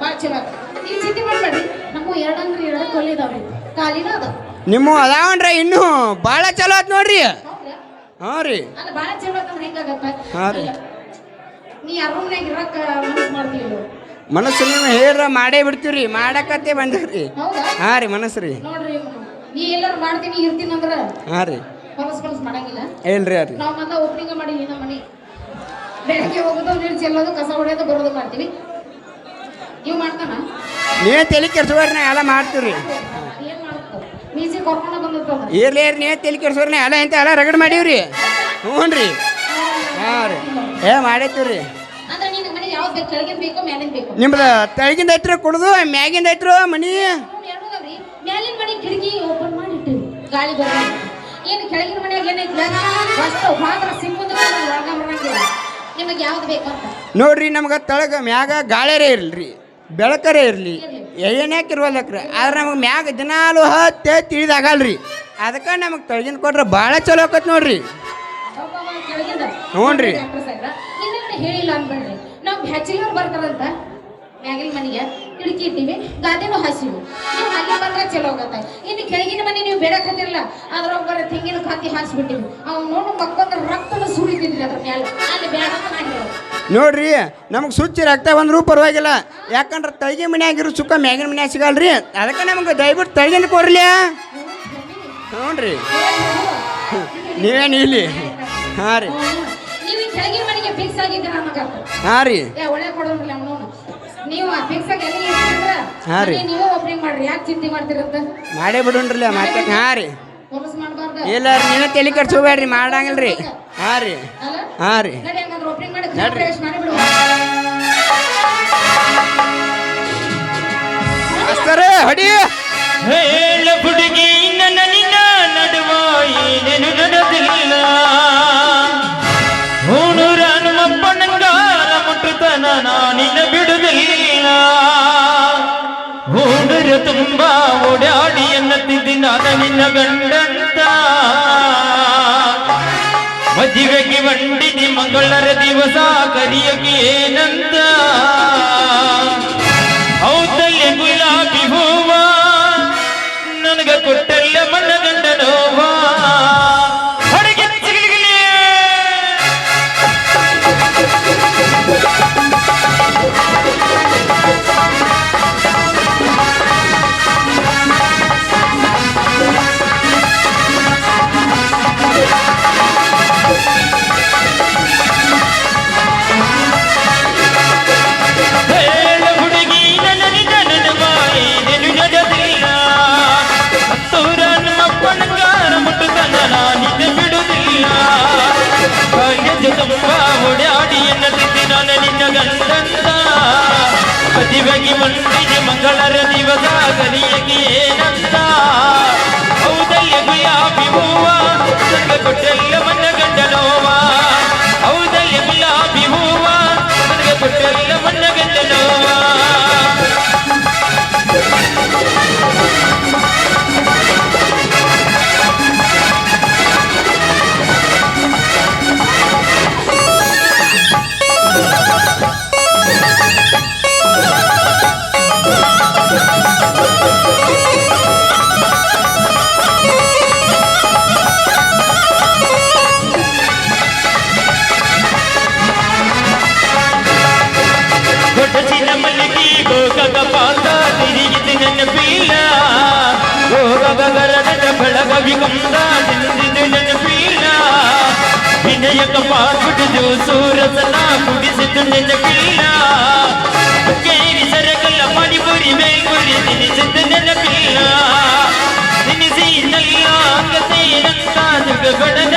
ಭಾಳ ಚಲೋ ನೀವು ಚಿಂತೆ ಮಾಡ್ಬೇಡ್ರಿ ನಮ್ಮ 2 ಕೊಲ್ಲಿ ಇದಾವ್ರಿ ಖಾಲಿನ ಅದಾವ ನಿಮ್ಮ ಅದಾವನ್ರಿ ಇನ್ನೂ ಭಾಳ ಚಲೋ ಆತ್ ನೋಡ್ರಿ ಹಾಂ ರೀ ಅಲ್ಲ ಭಾಳ ಚಲೋ ಅಂತಂದ್ರೆ ಹೆಂಗಾಗತ್ತ ಹಾಂ ರೀ ನೀ ಆ ರೂಮ್ನಾಗ ಇರಕ್ಕ ಮನಸ್ಸು ಮಾಡ್ತೀವಿ ಮನಸ್ಸು ನೀವು ಹೇಳ್ರ ಮಾಡೇ ಬಿಡ್ತೀವ್ರಿ ಮಾಡಕತ್ತೆ ಬಂದ್ರಿ ಹೌದಾ ಹಾಂ ರೀ ಮನಸ್ಸು ರೀ ನೋಡ್ರಿ ನೀ ಎಲ್ಲರೂ ಮಾಡ್ತೀನಿ ಇರ್ತೀನಿ ಅಂದ್ರ ಹಾಂ ರೀ ಹೊಲಸ್ ಮಾಡಂಗಿಲ್ಲ ಏನ್ರಿ ಅದು ನಾವು ಮೊದಲ ಓಪನಿಂಗ್ ಮಾಡಿವಿ ನಮ್ಮ ಮನೆ ಬೆಳಗ್ಗೆ ಹೋಗೋದು ನೀರು ಚೆಲ್ಲೋದು ಕಸ ಹೊಡೆಯೋದು ಬರೋದು ಮಾಡ್ತೀವಿ ನೀವು ಮಾಡ್ತಾನ ನೀವೇ ತಲೆ ಕೆಡ್ಸೋರಿ ನಾ ಎಲ್ಲ ಮಾಡ್ತೀವ್ರಿ ಏನ್ ಮಾಡ್ತಾವ ಮೀಸಿ ಕರ್ಕೊಂಡು ಬಂದಿರ್ತದ ಇರ್ಲಿ ನೀವೇ ತಲೆ ಕೆಡ್ಸೋರಿ ನಾ ಎಲ್ಲ ಇಂತ ಎಲ್ಲ ರಗಡ್ ಮಾಡೀವ್ರಿ ಹ್ಞೂ ರೀ ಹಾಂ ರೀ ಮಾಡೈತೀವ್ರಿ ಅಂದ್ರೆ ನಿನ್ನ ಮನೆ ಯಾವ್ದು ಬೇಕು ಕೆಳಗಿಂದ ಬೇಕು ಮ್ಯಾಲಿಂದ ಬೇಕು ನಿಮ್ದು ತೆಳಗಿಂದ ಐತ್ರಿ ಕುಡ್ದು ಮ್ಯಾಗಿಂದ ಐತ್ರು ಮನಿ ಎರಡೋದವ್ರಿ ಮ್ಯಾಲಿನ ಮನೆ ಕಿಟಕಿ ಓಪನ್ ಮಾಡಿ ಇಟ್ಟಿವಿ ಗಾಳಿ ಬರೋದು ಏನು ಕೆಳಗಿನ ಮನ್ಯಾಗ ಏನೈತಿ ಫಸ್ಟ್ ಮಾತ್ರ ಸಿಂಪಲ್ ನಿಮಗೆ ಯಾವ್ದು ಬೇಕು ಅಂತ ನೋಡ್ರಿ ನಮ್ಗೆ ತಳಗ ಮ್ಯಾಗ ಗಾಳಿರೇ ಇರಲ್ರಿ ಬೆಳಕರೇ ಇರಲಿ ಏನ್ಯಾಕೆ ಇರ್ವಲ್ಕ್ರಿ ಆದ್ರೆ ನಮಗೆ ಮ್ಯಾಗ ದಿನಾಲು ಹತ್ತೆ ತಿಳಿದಾಗಲ್ರಿ ಅದಕ್ಕೆ ನಮಗೆ ತಳಗಿನ ಕೊಟ್ರೆ ಭಾಳ ಚಲೋ ಆಕತ್ ನೋಡ್ರಿ ಹ್ಞೂ ರೀ ಹೇಳಿಲ್ಲ ಅನ್ಬೇಡ್ರಿ ನಾವು ಬ್ಯಾಚುಲರ್ ಬರ್ತಾರಂತ ಮ್ಯಾಗಿನ ಮನೆಗೆ ಕಿಟಕಿ ಇಟ್ಟಿವಿ ಗಾದೆನೂ ಹಾಸಿವಿ ನೀವು ಅಲ್ಲಿ ಬಂದ್ರೆ ಚಲೋ ಆಗತ್ತೆ ಇನ್ನು ಕೆಳಗಿನ ಮನೆ ನೀವು ಬೇಡಕತ್ತಿರಲ್ಲ ಅದ್ರೊಬ್ಬರ ತೆಂಗಿನ ಕಾಂತಿ ಹಾಸಿಬಿಟ್ಟಿವಿ ಅವ್ನು ನೋಡು ಮಕ್ಕೊಂದ್ರೆ ರಕ್ತನ ಸುಳಿತಿದ್ರಿ ಅದ್ರ ಮೇಲೆ ಅಲ್ಲಿ ಬೇಡ ಅಂತ ನಾ ಹೇಳೋದು ನೋಡ್ರಿ ನಮಗೆ ಸುಚ್ಚಿ ರಕ್ತ ಬಂದರೂ ಪರವಾಗಿಲ್ಲ ಯಾಕಂದ್ರೆ ತಳಗಿ ಮನ್ಯಾಗಿರೋ ಸುಖ ಮ್ಯಾಗಿನ ಮನ್ಯಾಗ ಸಿಗಲ್ರಿ ಅದಕ್ಕೆ ನಮ್ಗೆ ದಯವಿಟ್ಟು ತಳಗಿನ ಕೊಡ್ಲಿ ಹ್ಞೂ ರೀ ನೀವೇನು ಇಲ್ಲಿ ಹಾಂ ರೀ ನೀವು ಕೆಳಗಿನ ಮನೆಗೆ ಫಿಕ್ಸ್ ಆಗಿದ್ದೀರ ನಮಗೆ ಹಾಂ ರೀ ಒಳ್ಳೆ ಕೊಡೋದ್ರಲ್ಲ ಅವನು ನೀವು ಫಿಕ್ಸ್ ಆಗಿ ಹಾಂ ರೀ ನೀವು ಓಪನಿಂಗ್ ಮಾಡ್ರಿ ಯಾಕೆ ಚಿಂತೆ ಮಾಡ್ತಿರಂತ ಮಾಡೇ ಬಿಡೋಣ್ರಲ್ಲ ಮಾತಾಡ ಹಾಂ ರೀ ಹೊಲಸು ಮಾಡಬಾರ್ದು ಇಲ್ಲ ರೀ ನೀವೇ ತಲೆ ಕೆಡ್ಸೋಬೇಡ್ರಿ ಮಾಡಂಗಿಲ್ಲ ರೀ ಹಾಂ ರೀ ಹಾಂ ರೀ ನಡಿ ಹಂಗಂದ್ರೆ ಓಪನಿಂಗ್ ಮಾಡಿ ಪ್ರವೇಶ ಮಾಡಿಬಿಡು ಅಷ್ಟರೇ ಹೊಡಿ ಹೇಳ ಹುಡುಗಿ ನನ್ನ ನಿನ್ನ ನಡುವ ಏನೇನು ನಡೆದಿಲ್ಲ ಹೂಣೂರ ಹನುಮಪ್ಪನಂಗಾರ ಮುಟ್ಟುತನ ನಾನಿನ್ನ ಬಿಡುವುದಿಲ್ಲ ಹೂಣೂರ ತುಂಬ ಓಡಾಡಿ ಎನ್ನುತ್ತಿದ್ದಿ ನಾನು ನಿನ್ನ ಗಂಡಂತ ಮದುವೆಗೆ ಬಂಡಿದಿ ಮಂಗಳರ ದಿವಸ ಕರಿಯಕ್ಕೆ ಏನಂತ ಹೌದಲ್ಲೇ ಗುಲಾಬಿ ಹೂವ ನನಗ ಕೊಟ್ಟಲ್ಲ ಮನ ಗಂಡ ನೋವ ಹೊರಗೆ ಸಿಗಲಿಗಲೇ ಹೇಳ ಹುಡುಗಿ ನನ್ನ ನಿಜ ನನ್ನ ಮಾಯಿ ನೆನು ಜಗದಿಲ್ಲ ಹತ್ತೂರ ನಮ್ಮಪ್ಪನಂಗಾರ ಮುಟ್ಟುತನ ನಾನಿನ್ನ ಬಿಡುವುದಿಲ್ಲ ಕಾಂಗ್ರೆಸ್ ತುಂಬ ಓಡಾಡಿ ಎನ್ನುತ್ತಿದ್ದಿ ನಾನು ನಿನ್ನ ಗಂಡಂತ ಮದುವೆಗೆ ಮಂಡಿಗೆ ಮಂಗಳರ ದಿವಸ ಕಲಿಯಗೆ ಏನಂತ ಹೌದಲ್ಲೇ ಗುಲಾಬಿ ಹೂವ ನನಗೆ ಕೊಟ್ಟೆಲ್ಲ ಮನ್ನ ಗಂಡ ನೋವ ಹೌದಲ್ಲಿ ಗುಲಾಬಿ ಹೂವ ನನಗೆ ಕೊಟ್ಟೆಲ್ಲ ಮನ್ನ ಗಂಡ ನೋವ ಕೊಡಚಿನ ಮಲ್ಲಿಗೆ ಗೋಗಗ ಪಾತ ತಿರುಗಿದ ನೆನಪಿಲ್ಲ ಗೋಗಗ ಗರಗದ ಬೆಳಗವಿ ಕೊಂದ ತಿಂದಿದ್ದು ನೆನಪಿಲ್ಲ ವಿನಯಕ ಪಾರ್ಬಿಟ್ಟು ಸೂರಸನ ಕುಡಿಸಿದ್ದು ನೆನಪಿಲ್ಲ ಕೇರಿ ಸರಗಲ್ಲ ಮಣಿಪುರಿ ಮೇಲ್ಗುರಿ ತಿನಿಸಿದ್ದು ನೆನಪಿಲ್ಲ ತಿನಿಸಿ ನಲ್ಲ ಅಂಗ ಸೇರಂತ ಜಗಗಡದ